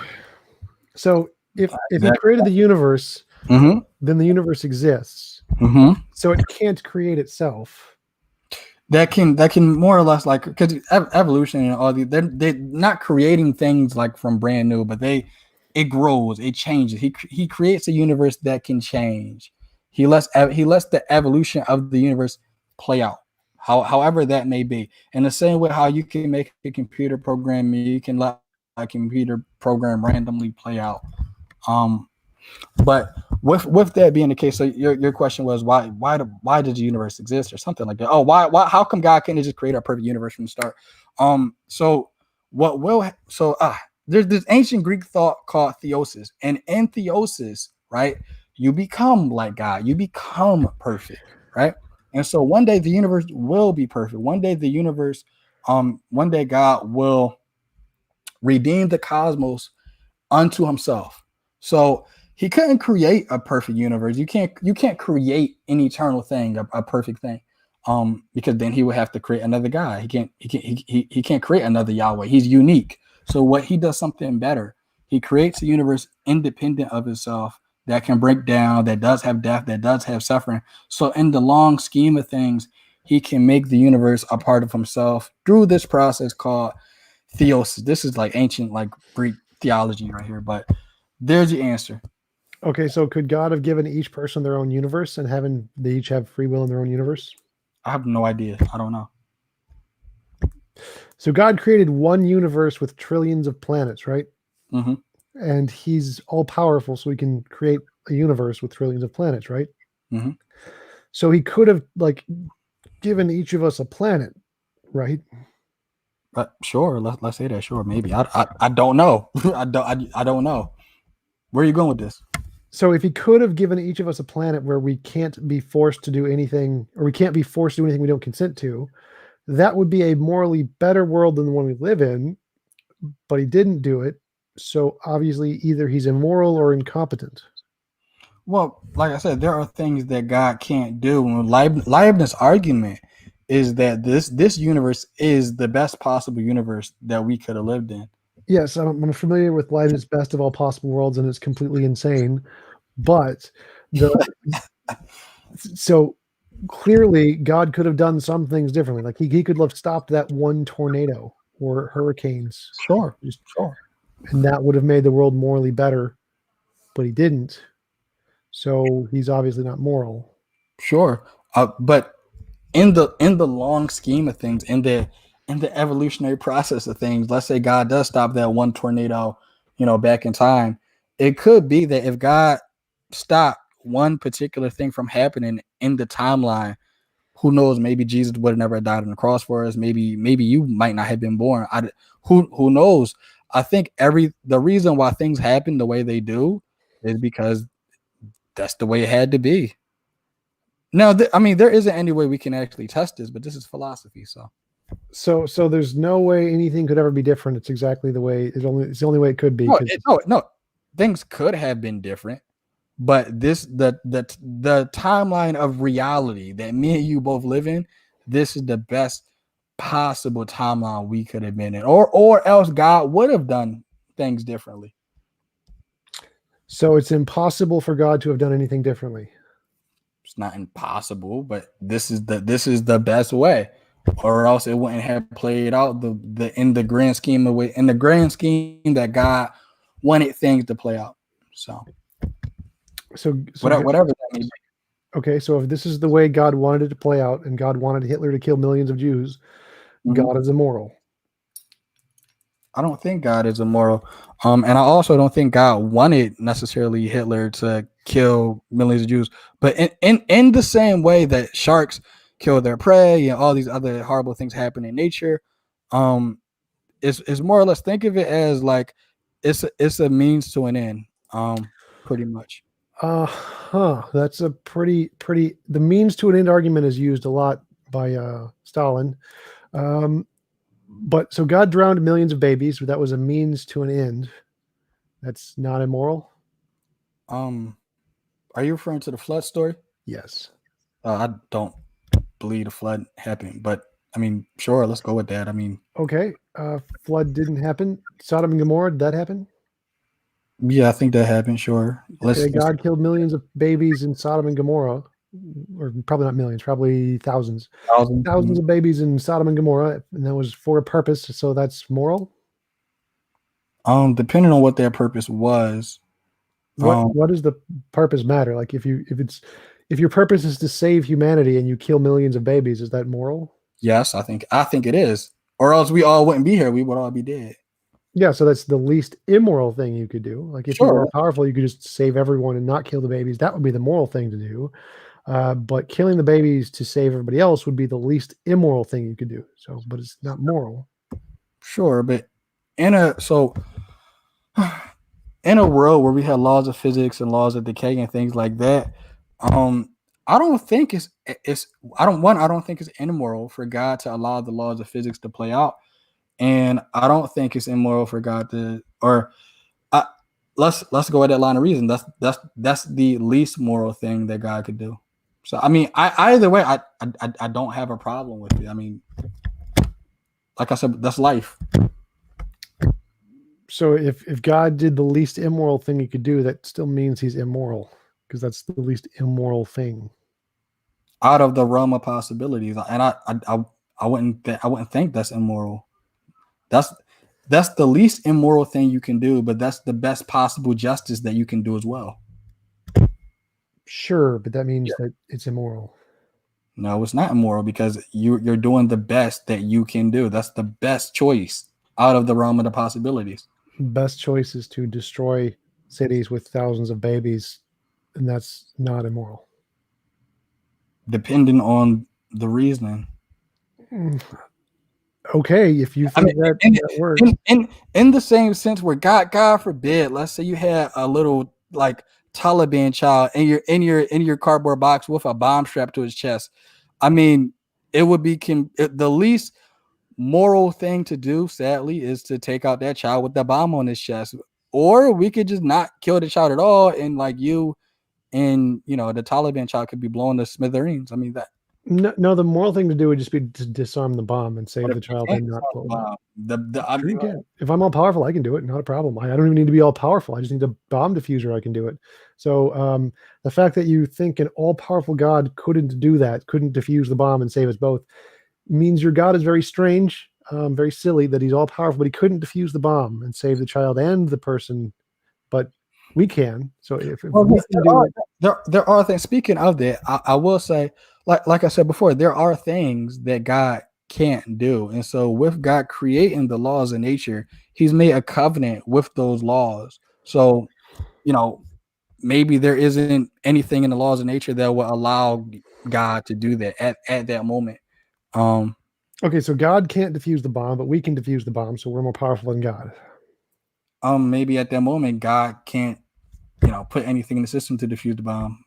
So if He created the universe, then the universe exists. So it can't create itself. That can more or less, like, because evolution and all they're not creating things like from brand new, but it grows, it changes. He creates a universe that can change. He lets the evolution of the universe play out, however that may be. In the same way how you can make a computer program, you can let a computer program randomly play out. But with that being the case, so your question was why does the universe exist or something like that? Oh, why how come God can't just create a perfect universe from the start? There's this ancient Greek thought called theosis, and in theosis, right, you become like God, you become perfect, right? And so one day the universe will be perfect. One day God will redeem the cosmos unto Himself. So He couldn't create a perfect universe. You can't create an eternal thing, a perfect thing, because then He would have to create another God. He can't create another Yahweh. He's unique. So what He does something better. He creates a universe independent of Himself that can break down, that does have death, that does have suffering. So in the long scheme of things, He can make the universe a part of Himself through this process called theos. This is like ancient like Greek theology right here, but there's the answer. Okay, so could God have given each person their own universe and they each have free will in their own universe? I have no idea. I don't know. So God created one universe with trillions of planets, right? Mm-hmm. And he's all powerful, so he can create a universe with trillions of planets, right? Mm-hmm. So he could have like given each of us a planet, right? But sure, let's say that. Sure, maybe. I don't know. I don't know. Where are you going with this? So if he could have given each of us a planet where we can't be forced to do anything, or we can't be forced to do anything we don't consent to, that would be a morally better world than the one we live in. But he didn't do it. So obviously either he's immoral or incompetent. Well, like I said, there are things that God can't do. And Leibniz' argument is that this universe is the best possible universe that we could have lived in. Yes, I'm familiar with Leibniz's best of all possible worlds, and it's completely insane. But so clearly God could have done some things differently. Like he could have stopped that one tornado or hurricanes. Sure. And that would have made the world morally better, but he didn't. So he's obviously not moral. Sure. But in the long scheme of things, in the evolutionary process of things, let's say God does stop that one tornado, back in time. It could be that if God stopped one particular thing from happening in the timeline, who knows? Maybe Jesus would have never died on the cross for us. Maybe you might not have been born. Who knows? I think the reason why things happen the way they do is because that's the way it had to be. Now, there isn't any way we can actually test this, but this is philosophy. So there's no way anything could ever be different. It's exactly the way it's the only way it could be. No, things could have been different, but the timeline of reality that me and you both live in, this is the best possible timeline we could have been in, or else God would have done things differently. So it's impossible for God to have done anything differently. It's not impossible, but this is the best way, or else it wouldn't have played out in the grand scheme of way, in the grand scheme that God wanted things to play out. So whatever that may be. Okay, so if this is the way God wanted it to play out, and God wanted Hitler to kill millions of Jews, God is immoral. I don't think God is immoral, and I also don't think God wanted necessarily Hitler to kill millions of Jews. But in the same way that sharks kill their prey and all these other horrible things happen in nature, it's more or less, think of it as like it's a means to an end, pretty much. That's a pretty the means to an end argument is used a lot by Stalin. But so God drowned millions of babies, but that was a means to an end. That's not immoral. Are you referring to the flood story? Yes. I don't believe the flood happened, but I mean, sure, let's go with that. I mean, okay, flood didn't happen. Sodom and Gomorrah, did that happen? Yeah, I think that happened. Sure. God killed millions of babies in Sodom and Gomorrah, or probably not millions, probably thousands of babies in Sodom and Gomorrah, and that was for a purpose. So that's moral. Depending on what their purpose was. What does the purpose matter? Like if your purpose is to save humanity and you kill millions of babies, is that moral? Yes, I think it is. Or else we all wouldn't be here. We would all be dead. Yeah, so that's the least immoral thing you could do. Like if you were powerful, you could just save everyone and not kill the babies. That would be the moral thing to do. But killing the babies to save everybody else would be the least immoral thing you could do. So, but it's not moral. Sure, but in a world where we have laws of physics and laws of decay and things like that, I don't think it's I don't think it's immoral for God to allow the laws of physics to play out. And I don't think it's immoral for God to, let's go with that line of reason. That's the least moral thing that God could do. So I mean, either way, I don't have a problem with it. I mean, like I said, that's life. So if God did the least immoral thing he could do, that still means he's immoral because that's the least immoral thing. Out of the realm of possibilities, and I wouldn't think that's immoral. that's the least immoral thing you can do, but that's the best possible justice that you can do as well. Sure, but that means that it's immoral. No, it's not immoral because you're doing the best that you can do. That's the best choice out of the realm of the possibilities. Best choice is to destroy cities with thousands of babies, and that's not immoral. Depending on the reasoning. Okay, if you I think mean, that works. In the same sense where God forbid, let's say you had a little like Taliban child in your cardboard box with a bomb strapped to his chest. I mean, it would be the least moral thing to do, sadly, is to take out that child with the bomb on his chest. Or we could just not kill the child at all, and like you and the Taliban child could be blown to smithereens. I mean that. No, the moral thing to do would just be to disarm the bomb and save But if the you child can't and not disarm blow the it up. bomb, I Sure, mean, you can. If I'm all powerful, I can do it. Not a problem. I don't even need to be all powerful. I just need a bomb diffuser. I can do it. So the fact that you think an all powerful God couldn't do that, couldn't diffuse the bomb and save us both, means your God is very strange, very silly that he's all powerful, but he couldn't diffuse the bomb and save the child and the person. But we can. So if well, we can do it, there are things. Speaking of that, I will say, like I said before, there are things that God can't do, and so with God creating the laws of nature, He's made a covenant with those laws. So you know, maybe there isn't anything in the laws of nature that will allow God to do that at that moment. Um, okay, so God can't diffuse the bomb, but we can diffuse the bomb, so we're more powerful than God. maybe at that moment, God can't, put anything in the system to defuse the bomb.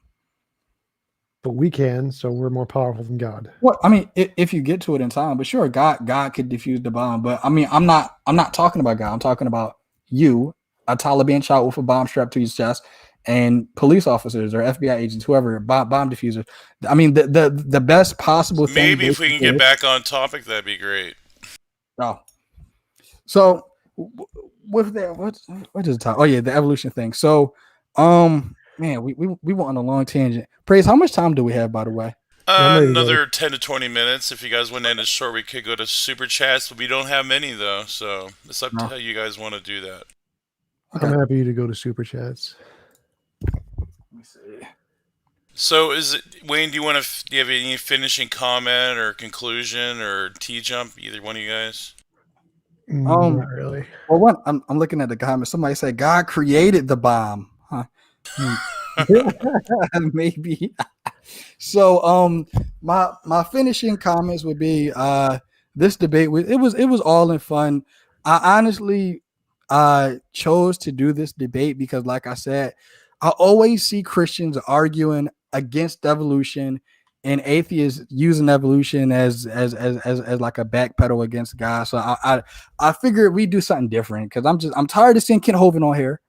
But we can, so we're more powerful than God. Well, I mean, if you get to it in time, but sure, God could defuse the bomb. But I mean, I'm not talking about God. I'm talking about you, a Taliban child with a bomb strapped to his chest, and police officers or FBI agents, whoever, bomb diffusers. I mean, the best possible thing Maybe they if we can can get do. back on topic, that'd be great. Oh, so with that, what is the top? Oh yeah, the evolution thing. So, man, we went on a long tangent. Praise. How much time do we have, by the way? Yeah, I'm ready to go. Another 10 to 20 minutes. If you guys want to end it short, we could go to super chats, but we don't have many though, so it's up to No. how you guys want to do that. Okay. I'm happy to go to super chats. Let me see. So, is it Wayne? Do you want to? Do you have any finishing comment or conclusion or TJump? Either one of you guys. Not really. Well, one, I'm looking at the comments. Somebody said God created the bomb. Huh. Maybe. So, my finishing comments would be this debate it was all in fun. I honestly chose to do this debate because, like I said, I always see Christians arguing against evolution and atheists using evolution as like a backpedal against God. So I figured we do something different because I'm tired of seeing Kent Hovind on here.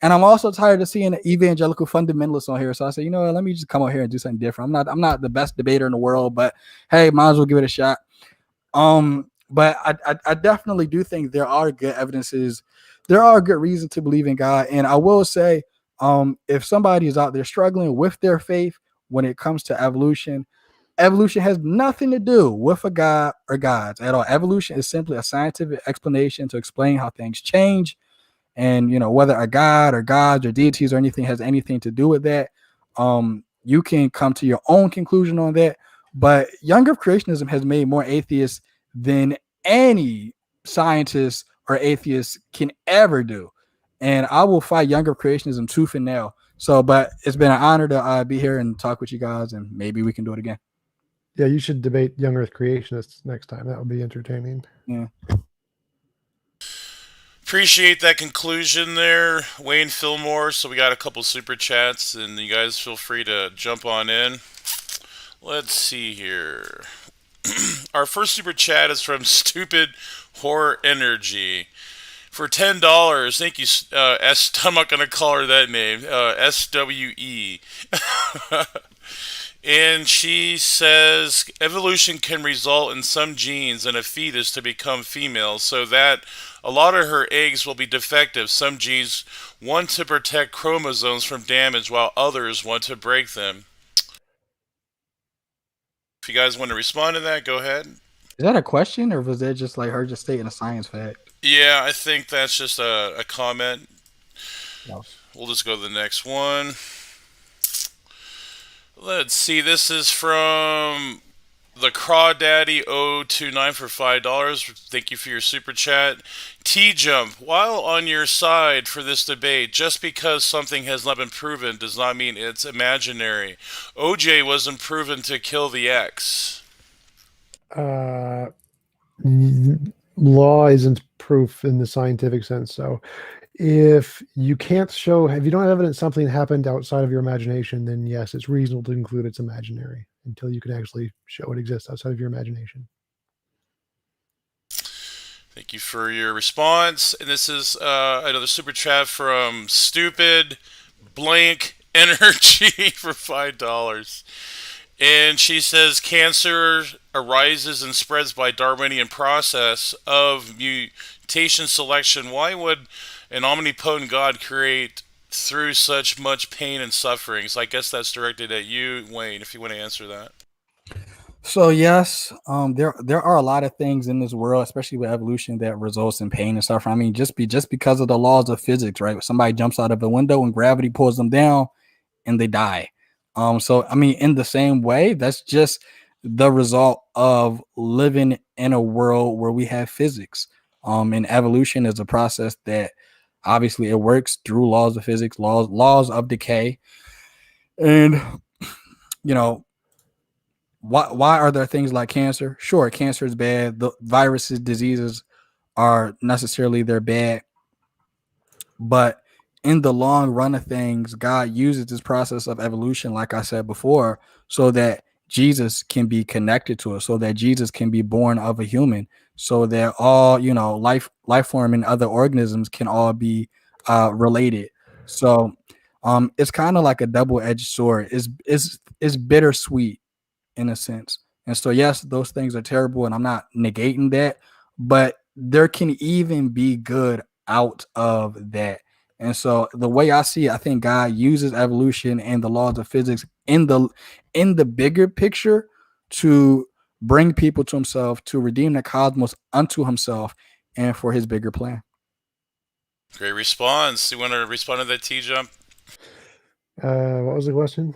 And I'm also tired of seeing evangelical fundamentalists on here. So I said, let me just come out here and do something different. I'm not the best debater in the world, but hey, might as well give it a shot. But I definitely do think there are good evidences. There are good reasons to believe in God. And I will say, if somebody is out there struggling with their faith when it comes to evolution has nothing to do with a God or gods at all. Evolution is simply a scientific explanation to explain how things change. And whether a god or gods or deities or anything has anything to do with that, you can come to your own conclusion on that. But young earth creationism has made more atheists than any scientist or atheist can ever do, and I will fight young earth creationism tooth and nail. So, but it's been an honor to be here and talk with you guys, and maybe we can do it again. Yeah, you should debate young Earth creationists next time. That would be entertaining. Yeah. Appreciate that conclusion there, Wayne Philmore. So we got a couple super chats, and you guys feel free to jump on in. Let's see here. Our first super chat is from Stupid Horror Energy. For $10, thank you, I'm not gonna call her that name. SWE. And she says evolution can result in some genes in a fetus to become female, so that a lot of her eggs will be defective. Some genes want to protect chromosomes from damage, while others want to break them. If you guys want to respond to that, go ahead. Is that a question or was that just like her just stating a science fact? Yeah, I think that's just a comment. Yeah. We'll just go to the next one. Let's see. This is from the Crawdaddy 029 for $5. Thank you for your super chat. TJump, while on your side for this debate, just because something has not been proven does not mean it's imaginary. OJ wasn't proven to kill the ex. Uh, Law isn't proof in the scientific sense. So if you can't show, if you don't have evidence something happened outside of your imagination, then yes, it's reasonable to conclude it's imaginary until you can actually show it exists outside of your imagination. Thank you for your response. And this is another super chat from Stupid Blank Energy for $5. And she says cancer arises and spreads by Darwinian process of mutation selection. Why would an omnipotent God create through such much pain and suffering? So I guess that's directed at you, Wayne, if you want to answer that. So yes, there are a lot of things in this world, especially with evolution, that results in pain and suffering. I mean, just because of the laws of physics, right? Somebody jumps out of a window and gravity pulls them down, and they die. So I mean, in the same way, that's just the result of living in a world where we have physics. And evolution is a process that obviously it works through laws of physics, laws of decay, and you know why are there things like cancer? Sure, cancer is bad. The viruses, diseases are necessarily they're bad, but in the long run of things, God uses this process of evolution, like I said before, so that Jesus can be connected to us, so that Jesus can be born of a human, so that all life form and other organisms can all be related. So it's kind of like a double edged sword. It's bittersweet in a sense. And so, yes, those things are terrible, and I'm not negating that, but there can even be good out of that. And so, the way I see it, I think God uses evolution and the laws of physics in the bigger picture to bring people to Himself, to redeem the cosmos unto Himself, and for His bigger plan. Great response. You want to respond to that, T Jump? What was the question?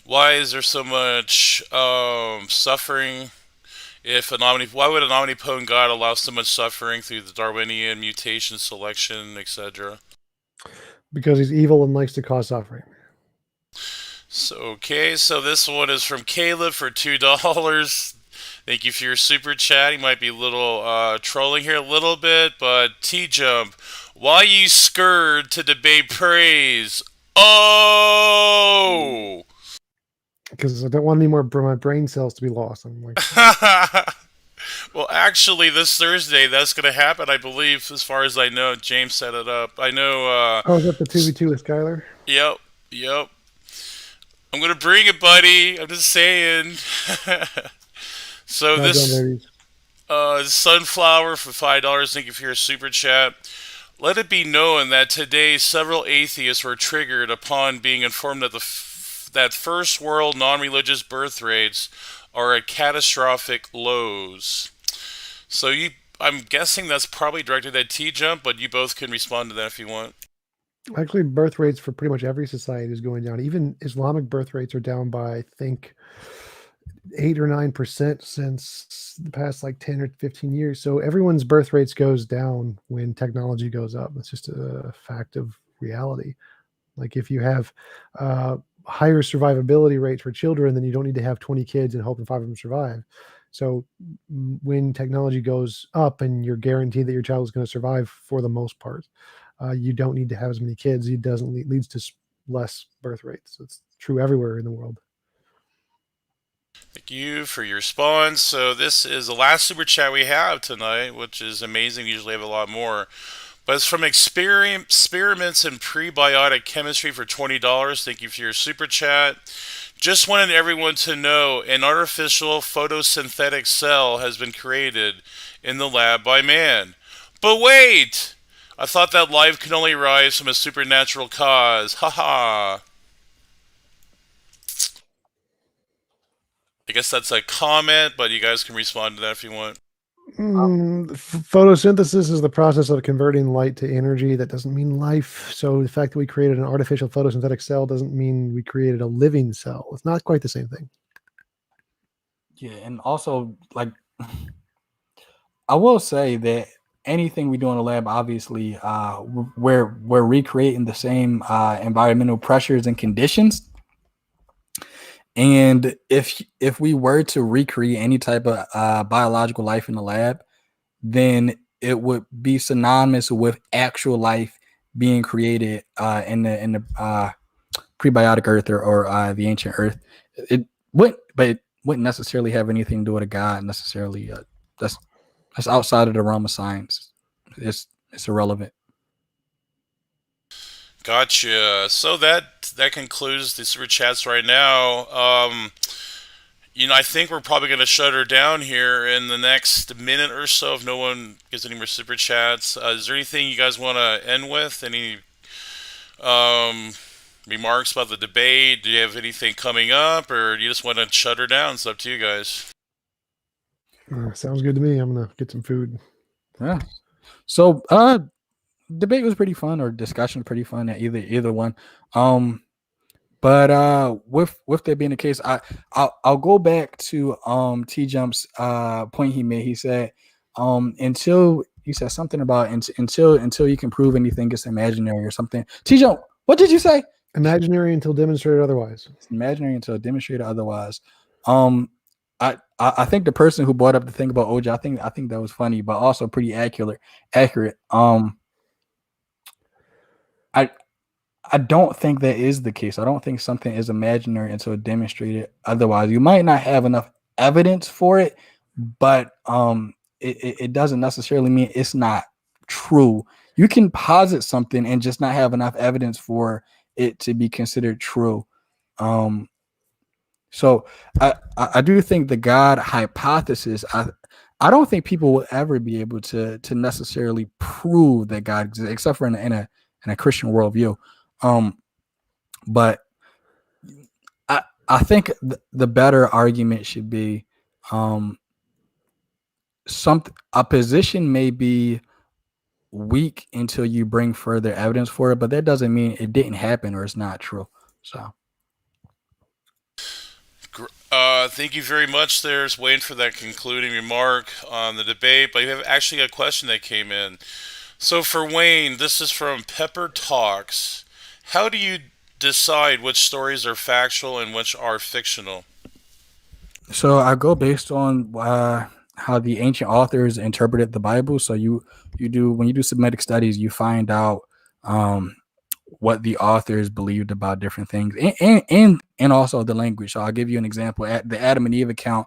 Why is there so much suffering? Why would an omnipotent God allow so much suffering through the Darwinian mutation, selection, etc.? Because he's evil and likes to cause suffering. So this one is from Caleb for $2. Thank you for your super chat. He might be a little trolling here a little bit, but T Jump, why you scared to debate praise? Oh. Because I don't want any more my brain cells to be lost. I'm like, Well, actually, this Thursday that's going to happen, I believe, as far as I know. James set it up. I know. oh, is that the 2v2 with Skylar? Yep, yep. I'm going to bring it, buddy. I'm just saying. So God damn this babies. Sunflower for $5. Thank you for your super chat. Let it be known that today several atheists were triggered upon being informed that that first world non-religious birth rates are at catastrophic lows. So I'm guessing that's probably directed at T Jump, but you both can respond to that if you want. Actually, birth rates for pretty much every society is going down. Even Islamic birth rates are down by, I think, 8 or 9% since the past like 10 or 15 years. So everyone's birth rates goes down when technology goes up. It's just a fact of reality. Like if you have higher survivability rates for children, then you don't need to have 20 kids and hope that 5 of them survive. So when technology goes up and you're guaranteed that your child is going to survive for the most part, you don't need to have as many kids. It doesn't leads to less birth rates. It's true everywhere in the world. Thank you for your response. So this is the last super chat we have tonight, which is amazing. We usually have a lot more. But it's from Experiments in Prebiotic Chemistry for $20. Thank you for your super chat. Just wanted everyone to know an artificial photosynthetic cell has been created in the lab by man. But wait! I thought that life could only rise from a supernatural cause. Haha. I guess that's a comment, but you guys can respond to that if you want. Photosynthesis is the process of converting light to energy. That doesn't mean life. So the fact that we created an artificial photosynthetic cell doesn't mean we created a living cell. It's not quite the same thing. Yeah, and also like I will say that anything we do in the lab, obviously, we're recreating the same environmental pressures and conditions. And if we were to recreate any type of biological life in the lab, then it would be synonymous with actual life being created in the prebiotic Earth or the ancient Earth. It wouldn't, but it wouldn't necessarily have anything to do with a God necessarily. That's outside of the realm of science. It's irrelevant. Gotcha. So that concludes the super chats right now. I think we're probably going to shut her down here in the next minute or so if no one gives any more super chats. Is there anything you guys want to end with? Any remarks about the debate? Do you have anything coming up, or do you just want to shut her down? It's up to you guys. Sounds good to me. I'm gonna get some food. Yeah. So debate was pretty fun, or discussion was pretty fun at either one. But with that being the case, I'll go back to TJump's point he made. He said until you said something about until you can prove anything is imaginary or something. TJump, what did you say? Imaginary until demonstrated otherwise. It's imaginary until demonstrated otherwise. I think the person who brought up the thing about OJ, I think that was funny, but also pretty accurate. I don't think that is the case. I don't think something is imaginary until demonstrated otherwise. You might not have enough evidence for it, but it doesn't necessarily mean it's not true. You can posit something and just not have enough evidence for it to be considered true. So I do think the God hypothesis, I don't think people will ever be able to necessarily prove that God exists, except for in a Christian worldview. But I think the better argument should be a position may be weak until you bring further evidence for it, but that doesn't mean it didn't happen or it's not true. So Thank you very much. There's waiting for that concluding remark on the debate, but you have actually a question that came in. So for Wayne, this is from Pepper Talks. How do you decide which stories are factual and which are fictional? So I go based on how the ancient authors interpreted the Bible. So you do when you do Semitic studies, you find out what the authors believed about different things, and also the language. So I'll give you an example. At the Adam and Eve account,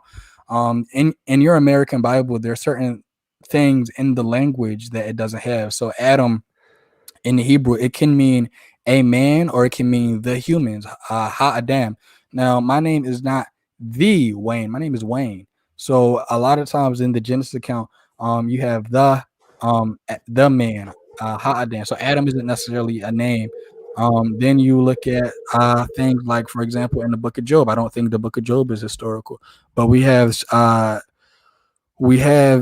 in your American Bible, there are certain things in the language that it doesn't have. So Adam in the Hebrew, it can mean a man or it can mean the humans, ha-adam. Now, my name is not the Wayne. My name is Wayne. So a lot of times in the Genesis account, you have the man, ha-adam. So Adam isn't necessarily a name. Then you look at things like, for example, in the book of Job. I don't think the book of Job is historical, but we have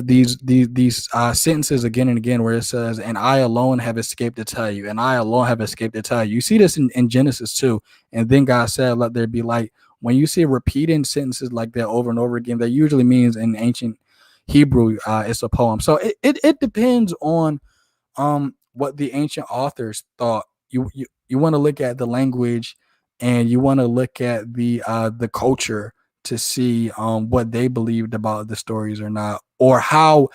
these sentences again and again where it says, and I alone have escaped to tell you, and I alone have escaped to tell you. You see this in Genesis too. And then God said, let there be light. When you see repeating sentences like that over and over again, that usually means in ancient Hebrew, it's a poem. So it depends on what the ancient authors thought. You want to look at the language, and you want to look at the culture to see what they believed about the stories or not, or how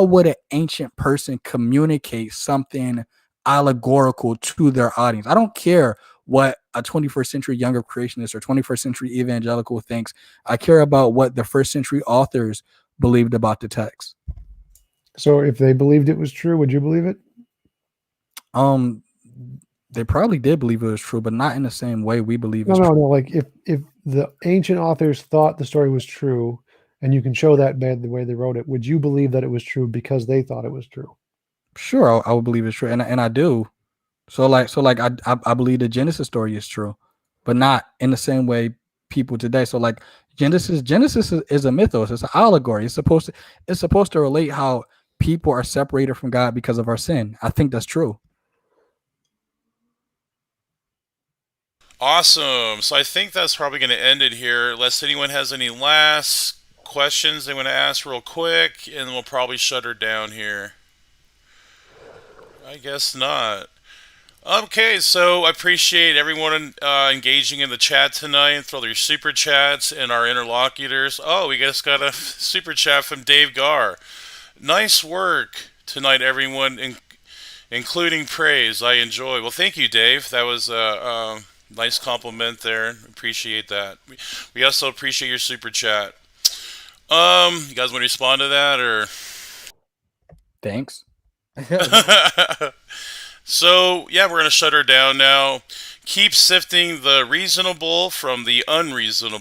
would an ancient person communicate something allegorical to their audience. I don't care what a 21st century younger creationist or 21st century evangelical thinks. I care about what the first century authors believed about the text. So if they believed it was true, would you believe it? They probably did believe it was true, but not in the same way we believe it's true. No, like if the ancient authors thought the story was true, and you can show that by the way they wrote it, would you believe that it was true because they thought it was true? Sure, I would believe it's true, and I do. So I believe the Genesis story is true, but not in the same way people today. So like Genesis is a mythos. It's an allegory. It's supposed to relate how people are separated from God because of our sin. I think that's true. Awesome. So I think that's probably going to end it here. Unless anyone has any last questions they want to ask real quick, and we'll probably shut her down here. I guess not. Okay, so I appreciate everyone engaging in the chat tonight for all your super chats and our interlocutors. Oh, we just got a super chat from Dave Garr. Nice work tonight, everyone, including praise. I enjoy. Well, thank you, Dave. That was a nice compliment there. Appreciate that. We also appreciate your super chat. You guys want to respond to that or? Thanks. So, yeah, we're going to shut her down now. Keep sifting the reasonable from the unreasonable.